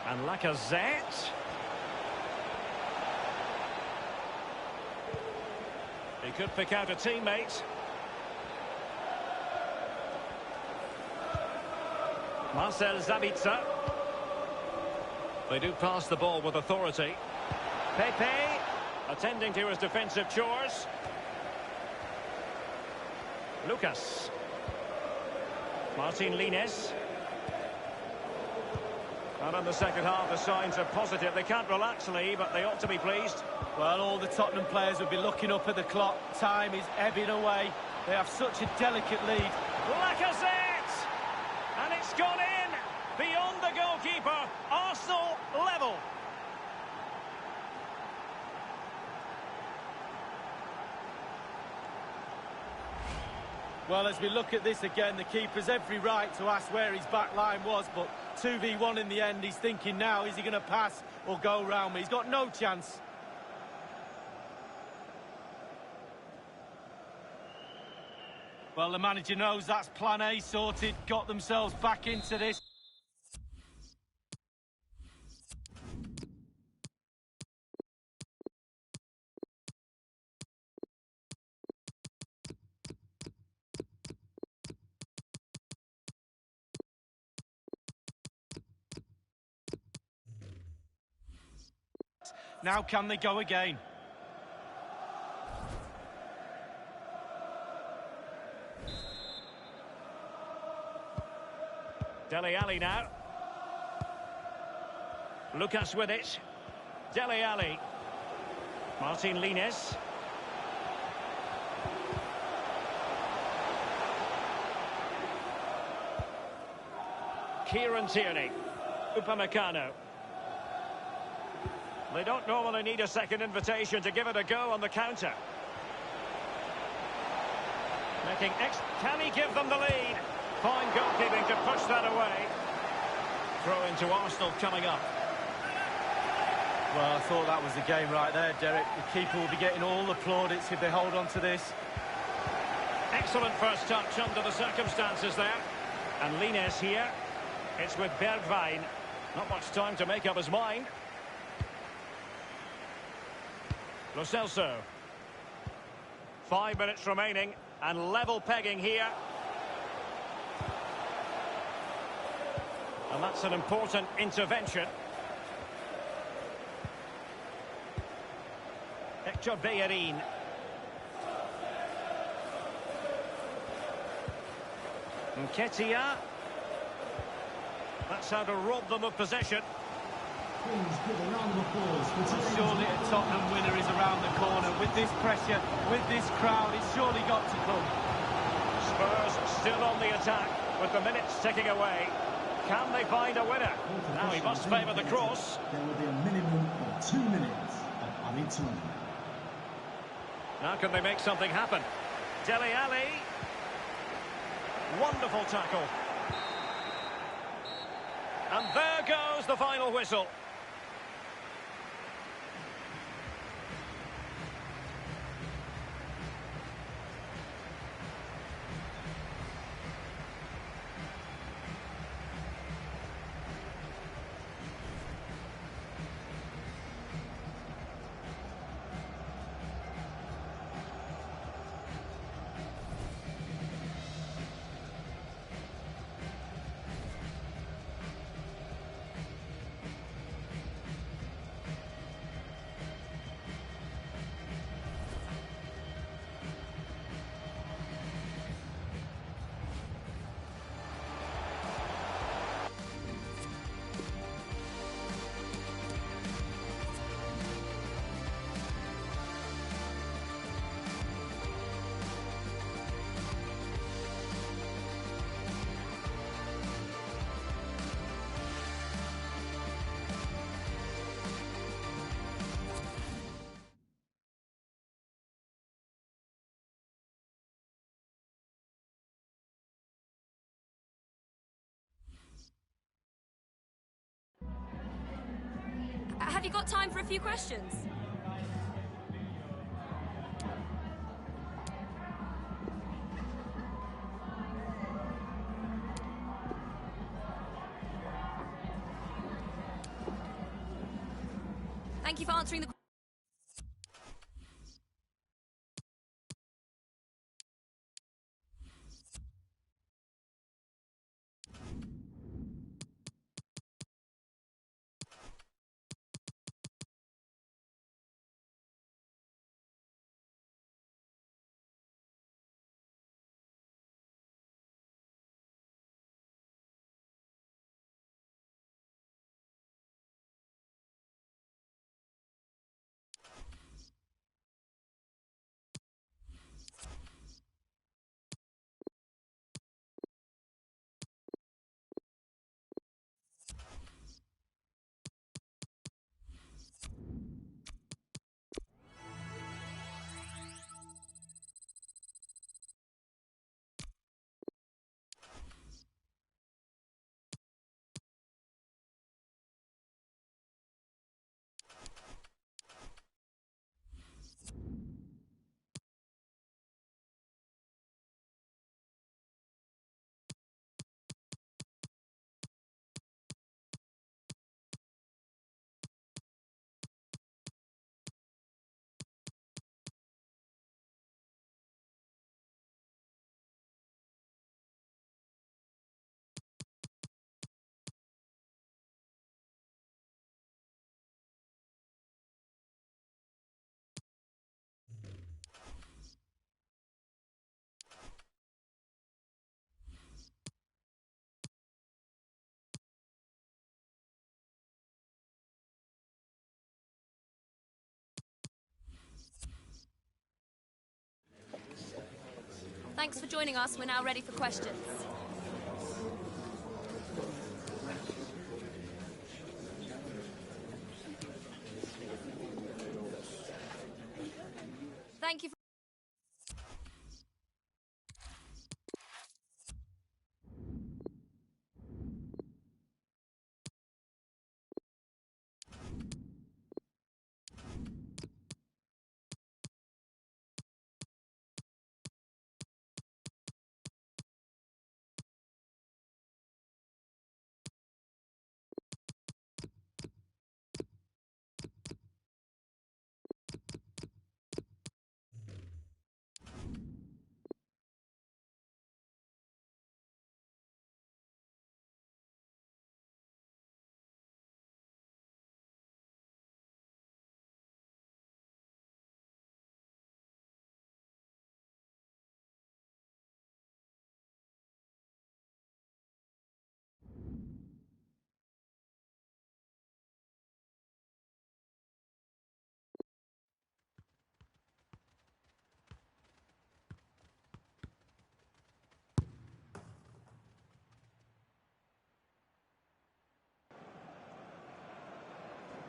And Lacazette. He could pick out a teammate. Marcel Sabitzer. They do pass the ball with authority. Pepe attending to his defensive chores. Lucas. Martin Lines. And in the second half, the signs are positive. They can't relax, Lee, but they ought to be pleased. Well, all the Tottenham players will be looking up at the clock. Time is ebbing away. They have such a delicate lead. Lacazette! And it's gone in! Beyond the goalkeeper. Arsenal level. Well, as we look at this again, the keeper's every right to ask where his back line was, but 2v1 in the end. He's thinking now, is he going to pass or go round me? He's got no chance. Well, the manager knows that's plan A sorted, got themselves back into this. Now can they go again? Dele Alli now. Lucas with it. Dele Alli. Martin Lines. Kieran Tierney. Upamecano. They don't normally need a second invitation to give it a go on the counter. Can he give them the lead? Fine goalkeeping to push that away. Throw into Arsenal coming up. Well, I thought that was the game right there, Derek. The keeper will be getting all the plaudits if they hold on to this. Excellent first touch under the circumstances there. And Lines here. It's with Bergwijn. Not much time to make up his mind. Lo Celso. 5 minutes remaining and level pegging here. And that's an important intervention. Hector Bellerin. Nketiah. That's how to rob them of possession. Please give a round of applause for Surely a Tottenham winner is around the corner. With this pressure, with this crowd, it's surely got to come. Spurs still on the attack with the minutes ticking away. Can they find a winner? Now he must favour the cross. There will be a minimum of 2 minutes of added time. Now can they make something happen? Dele Alli. Wonderful tackle. And there goes the final whistle. Have you got time for a few questions? Thank you for answering the... Thanks for joining us. We're now ready for questions. Thank you for...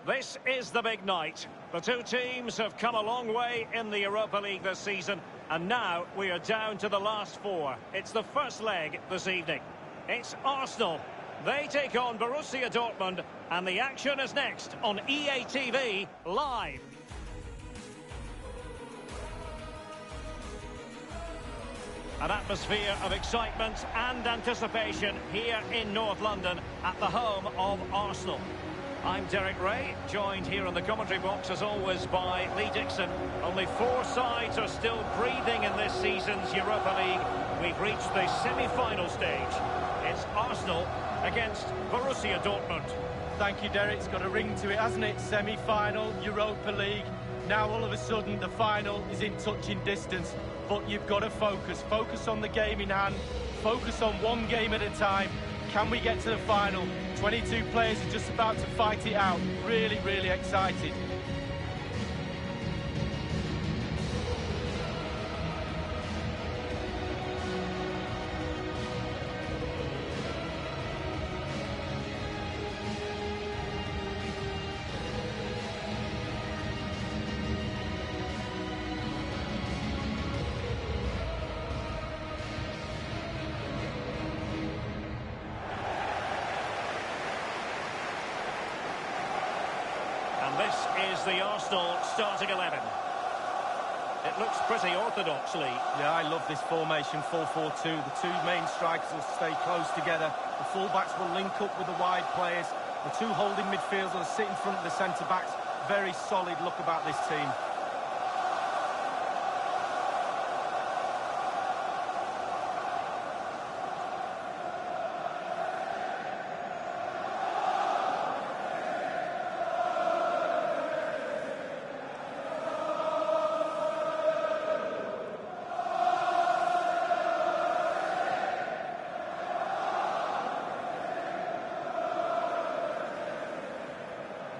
This is the big night. The two teams have come a long way in the Europa League this season, and now we are down to the last four. It's the first leg this evening. It's Arsenal. They take on Borussia Dortmund, and the action is next on EA TV Live. An atmosphere of excitement and anticipation here in North London at the home of Arsenal. I'm Derek Ray, joined here in the commentary box as always by Lee Dixon. Only four sides are still breathing in this season's Europa League. We've reached the semi-final stage. It's Arsenal against Borussia Dortmund. Thank you, Derek. It's got a ring to it, hasn't it? Semi-final, Europa League. Now all of a sudden the final is in touching distance. But you've got to focus. Focus on the game in hand. Focus on one game at a time. Can we get to the final? 22 players are just about to fight it out. Really, really excited. is the Arsenal starting 11. It looks pretty orthodox, Lee. Yeah, I love this formation, 4-4-2. The two main strikers will stay close together. The full-backs will link up with the wide players. The two holding midfielders will sit in front of the centre-backs. Very solid look about this team.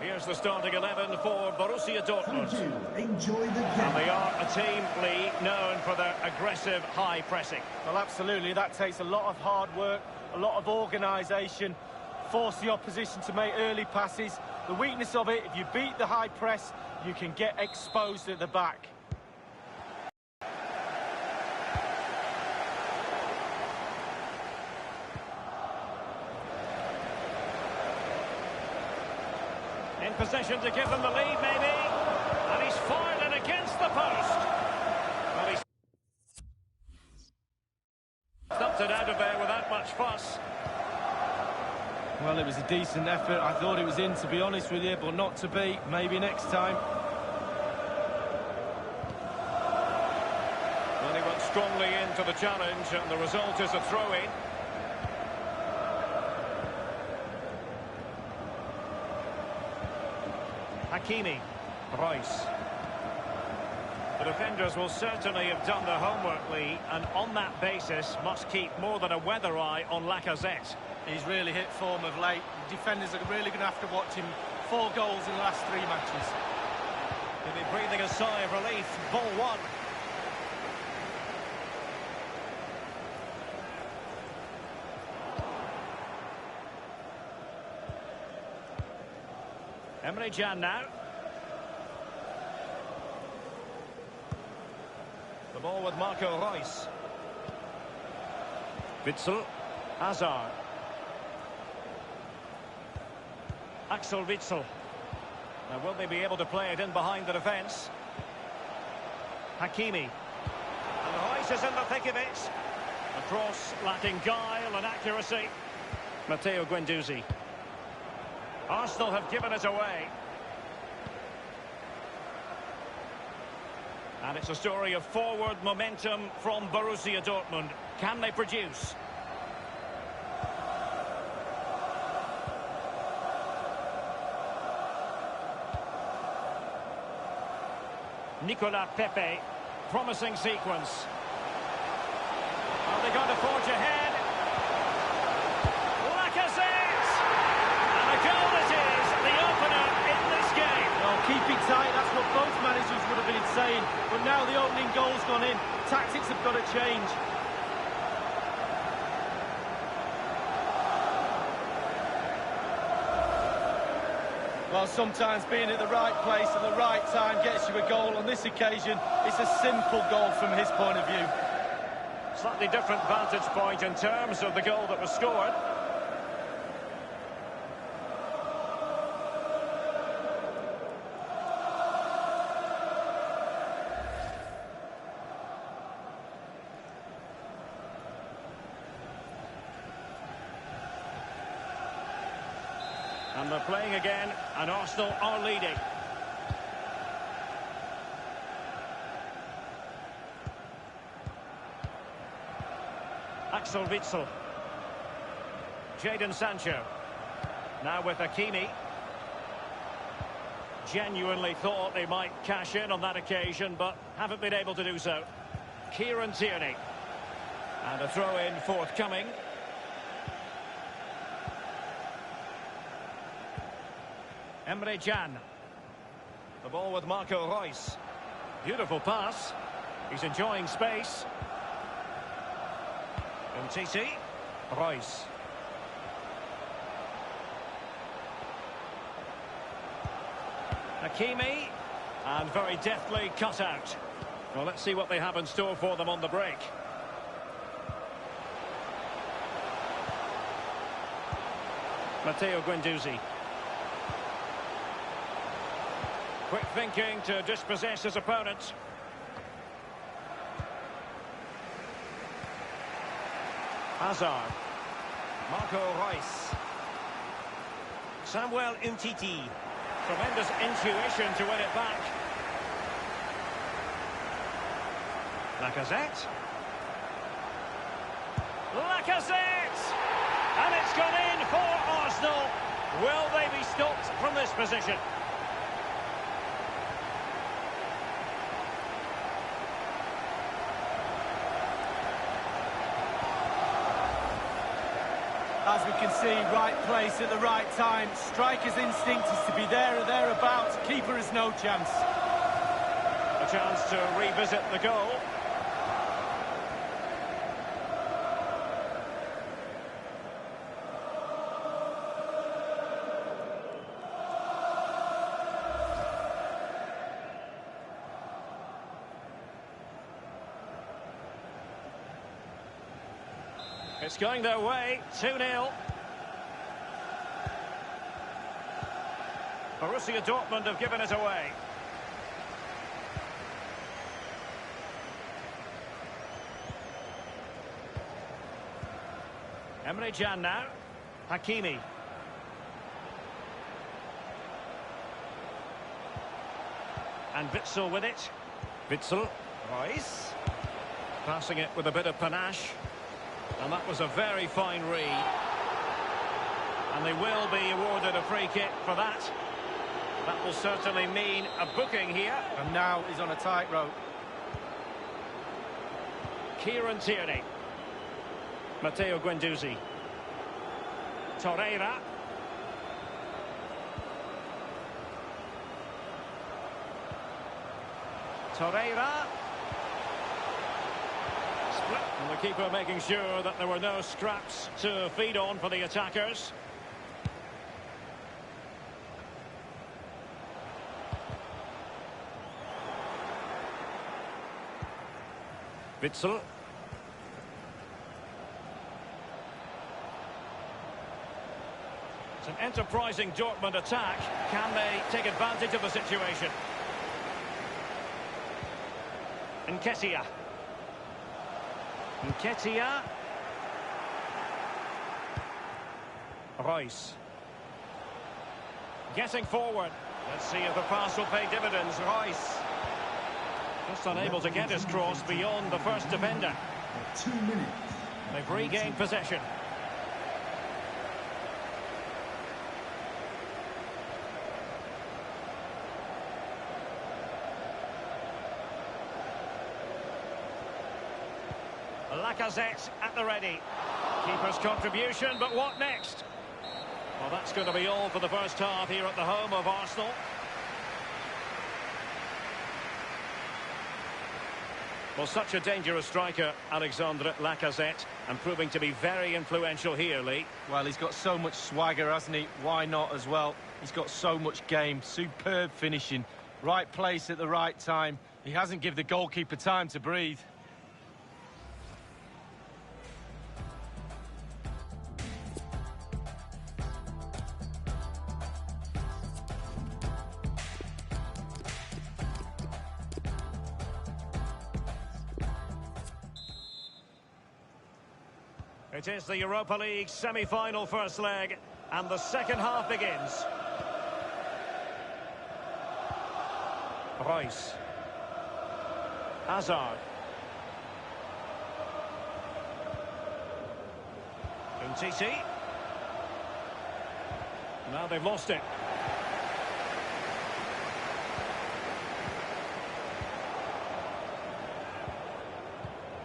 Here's the starting 11 for Borussia Dortmund. Thank you. Enjoy the game. And they are a team, Lee, known for their aggressive high pressing. Well, absolutely. That takes a lot of hard work, a lot of organisation, force the opposition to make early passes. The weakness of it, if you beat the high press, you can get exposed at the back. In position to give them the lead, maybe. And he's fired it against the post. Well, he's stumped it out of there without much fuss. Well, it was a decent effort. I thought it was in, to be honest with you, but not to be. Maybe next time. Well, he went strongly into the challenge, and the result is a throw-in. Hakimi, Royce. The defenders will certainly have done their homework, Lee, and on that basis must keep more than a weather eye on Lacazette. He's really hit form of late. The defenders are really going to have to watch him. 4 goals in the last 3 matches. He'll be breathing a sigh of relief. Ball one. Emre Can now. The ball with Marco Reus. Witsel. Hazard. Axel Witsel. Now, will they be able to play it in behind the defence? Hakimi. And Reus is in the thick of it. The cross lacking guile and accuracy. Matteo Guendouzi. Arsenal have given it away. And it's a story of forward momentum from Borussia Dortmund. Can they produce? Nicolas Pepe, promising sequence. Are they going to forge ahead? Lacazette! And a goal it is, the opener in this game. Well, keep it tight, that's what both managers would have been saying. But now the opening goal's gone in. Tactics have got to change. Well, sometimes being at the right place at the right time gets you a goal. On this occasion, it's a simple goal from his point of view. Slightly different vantage point in terms of the goal that was scored. And they're playing again, and Arsenal are leading. Axel Witsel. Jadon Sancho. Now with Hakimi. Genuinely thought they might cash in on that occasion, but haven't been able to do so. Kieran Tierney. And a throw-in forthcoming. Emre Can. The ball with Marco Reus. Beautiful pass. He's enjoying space. Umtiti. Reus. Hakimi. And very deftly cut out. Well, let's see what they have in store for them on the break. Matteo Guendouzi. Quick thinking to dispossess his opponent. Hazard. Marco Reus. Samuel Umtiti. Tremendous intuition to win it back. Lacazette. Lacazette! And it's gone in for Arsenal. Will they be stopped from this position? As we can see, right place at the right time. Striker's instinct is to be there or thereabouts. Keeper has no chance. A chance to revisit the goal. It's going their way, 2-0. Borussia Dortmund have given it away. Emre Can now. Hakimi. And Witsel with it. Witsel. Reus. Passing it with a bit of panache. And that was a very fine read. And they will be awarded a free kick for that. That will certainly mean a booking here. And now he's on a tightrope. Kieran Tierney. Matteo Guendouzi. Torreira. Torreira. Split. And the keeper making sure that there were no scraps to feed on for the attackers. Witsel. It's an enterprising Dortmund attack. Can they take advantage of the situation? Nketiah. Nketiah. Reus. Getting forward. Let's see if the pass will pay dividends. Reus. Just unable to get his cross beyond the first defender. 2 minutes. They've regained possession. Lacazette at the ready. Keeper's contribution, but what next? Well, that's going to be all for the first half here at the home of Arsenal. Well, such a dangerous striker, Alexandre Lacazette, and proving to be very influential here, Lee. Well, he's got so much swagger, hasn't he? Why not as well? He's got so much game, superb finishing, right place at the right time. He hasn't given the goalkeeper time to breathe. It is the Europa League semi-final first leg, and the second half begins. Reus. Hazard. Umtiti. Now they've lost it.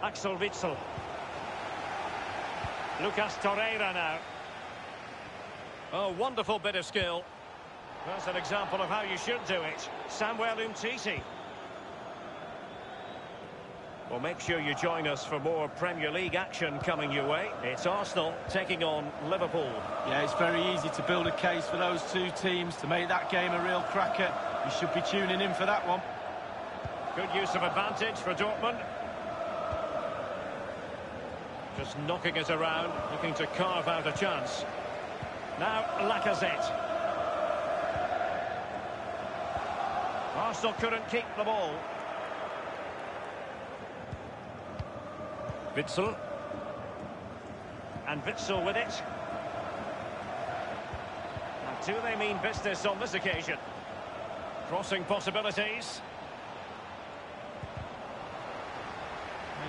Axel Witsel. Lucas Torreira now. Oh, wonderful bit of skill. That's an example of how you should do it. Samuel Umtiti. Well, make sure you join us for more Premier League action coming your way. It's Arsenal taking on Liverpool. Yeah, it's very easy to build a case for those two teams to make that game a real cracker. You should be tuning in for that one. Good use of advantage for Dortmund. Just knocking it around, looking to carve out a chance. Now Lacazette. Arsenal couldn't keep the ball. Witsel. And Witsel with it. And do they mean business on this occasion? Crossing possibilities.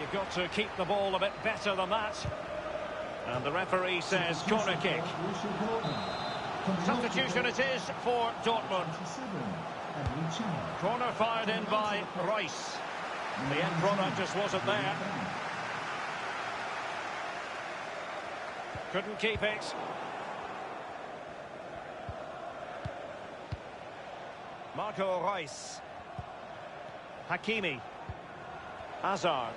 You've got to keep the ball a bit better than that. And the referee says corner kick. Substitution it is for Dortmund. Corner fired in by Rice. The end product just wasn't there. Couldn't keep it. Marco Reus. Hakimi. Hazard.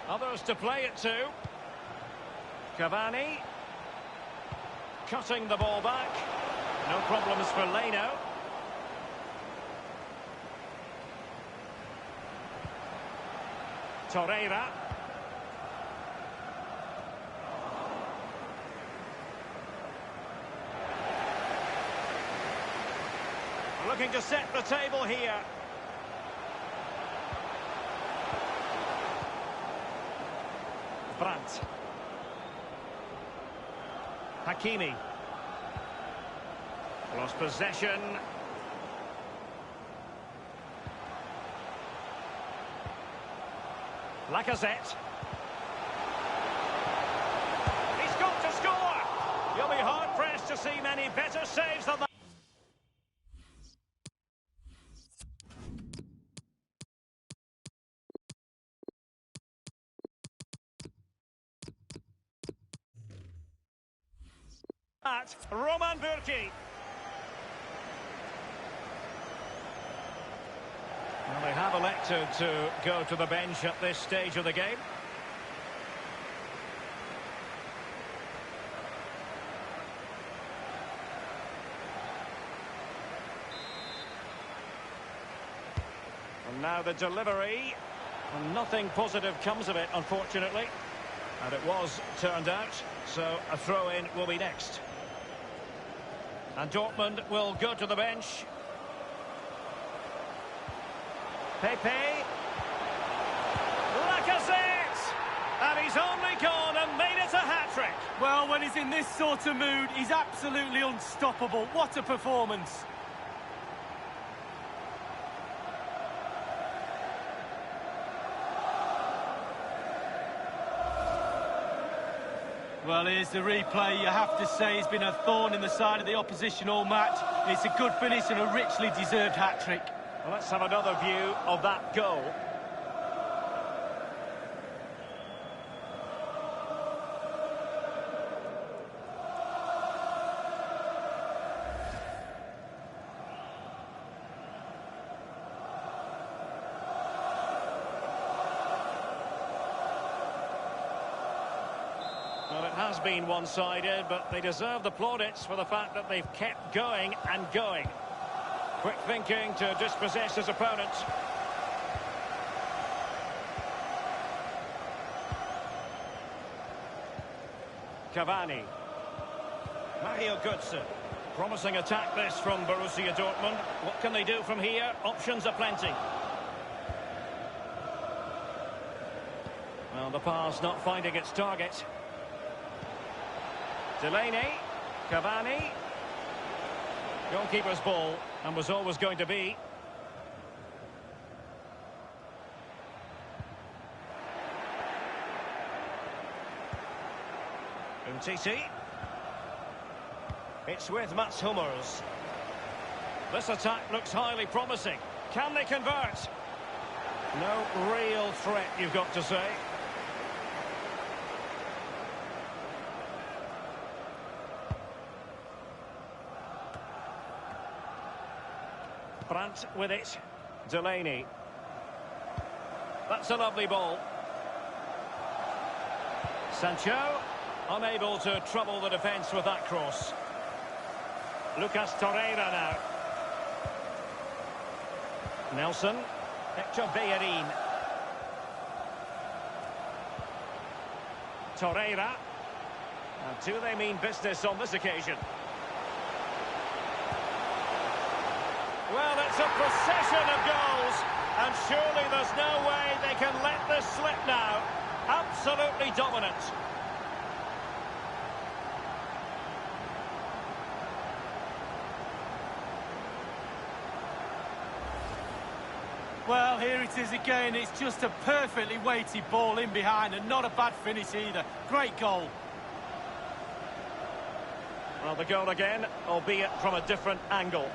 Others to play it to. Cavani. Cutting the ball back. No problems for Leno. Torreira. Looking to set the table here. Brandt. Hakimi. Lost possession. Lacazette. He's got to score! You'll be hard-pressed to see many better saves than that. Roman Bürki. Well, they have elected to go to the bench at this stage of the game. And now the delivery. And nothing positive comes of it, unfortunately. And it was turned out, so a throw-in will be next. And Dortmund will go to the bench. Pepe. Lacazette! And he's only gone and made it a hat-trick. Well, when he's in this sort of mood, he's absolutely unstoppable. What a performance. Well, here's the replay. You have to say he's been a thorn in the side of the opposition all match. It's a good finish and a richly deserved hat-trick. Well, let's have another view of that goal. Well, it has been one-sided, but they deserve the plaudits for the fact that they've kept going and going. Quick thinking to dispossess his opponent. Cavani. Mario Götze. Promising attack this from Borussia Dortmund. What can they do from here? Options are plenty. Well, the pass not finding its target. Delaney, Cavani. Goalkeeper's ball, and was always going to be. Umtiti. It's with Mats Hummels. This attack looks highly promising. Can they convert? No real threat, you've got to say. Brandt with it. Delaney. That's a lovely ball. Sancho, unable to trouble the defence with that cross. Lucas Torreira now. Nelson. Hector Bellerin. Torreira. And do they mean business on this occasion? Well, it's a procession of goals. surely there's no way they can let this slip now. Absolutely dominant. Well, here it is again. It's just a perfectly weighted ball in behind and not a bad finish either. Great goal. Well, the goal again, albeit from a different angle.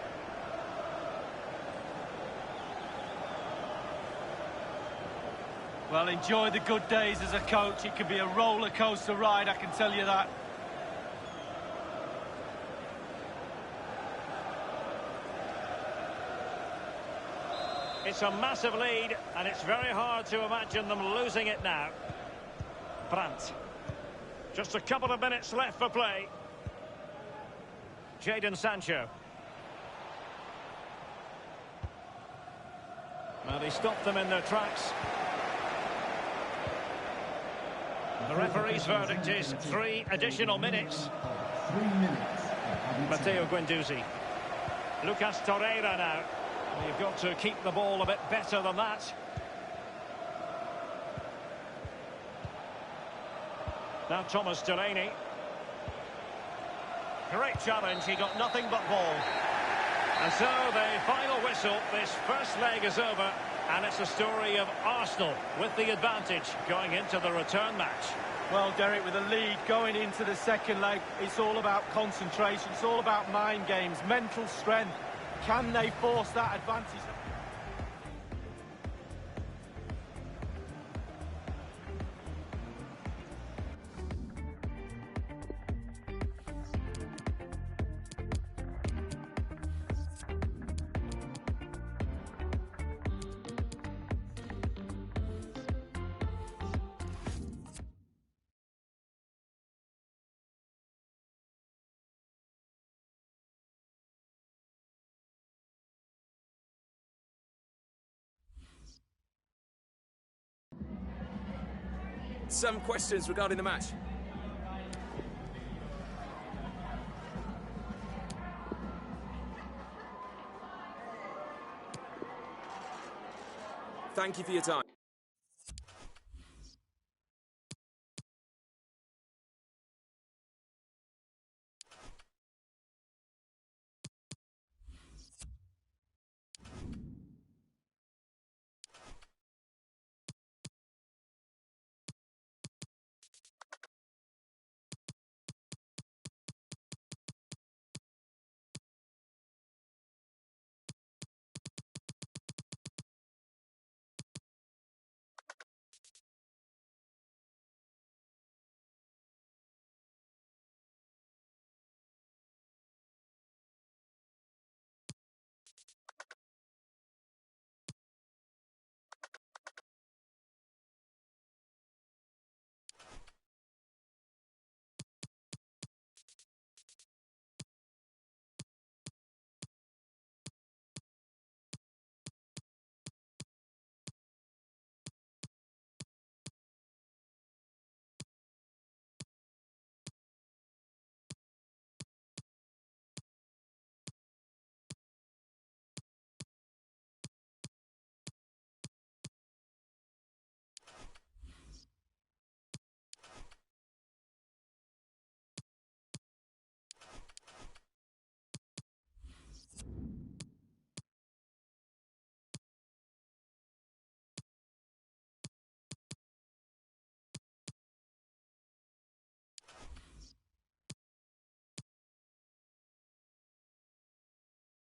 Well, enjoy the good days as a coach. It can be a roller coaster ride, I can tell you that. It's a massive lead, and it's very hard to imagine them losing it now. Brandt. Just a couple of minutes left for play. Jadon Sancho. Well, he stopped them in their tracks. The referee's verdict is 3 additional minutes. 3 minutes. Matteo Guendouzi. Lucas Torreira now. You've got to keep the ball a bit better than that. Now Thomas Delaney. Great challenge, he got nothing but ball. And so the final whistle, this first leg is over, and it's a story of Arsenal with the advantage going into the return match. Well, Derek, with a lead going into the second leg, it's all about concentration, it's all about mind games, mental strength. Can they force that advantage? Some questions regarding the match. Thank you for your time.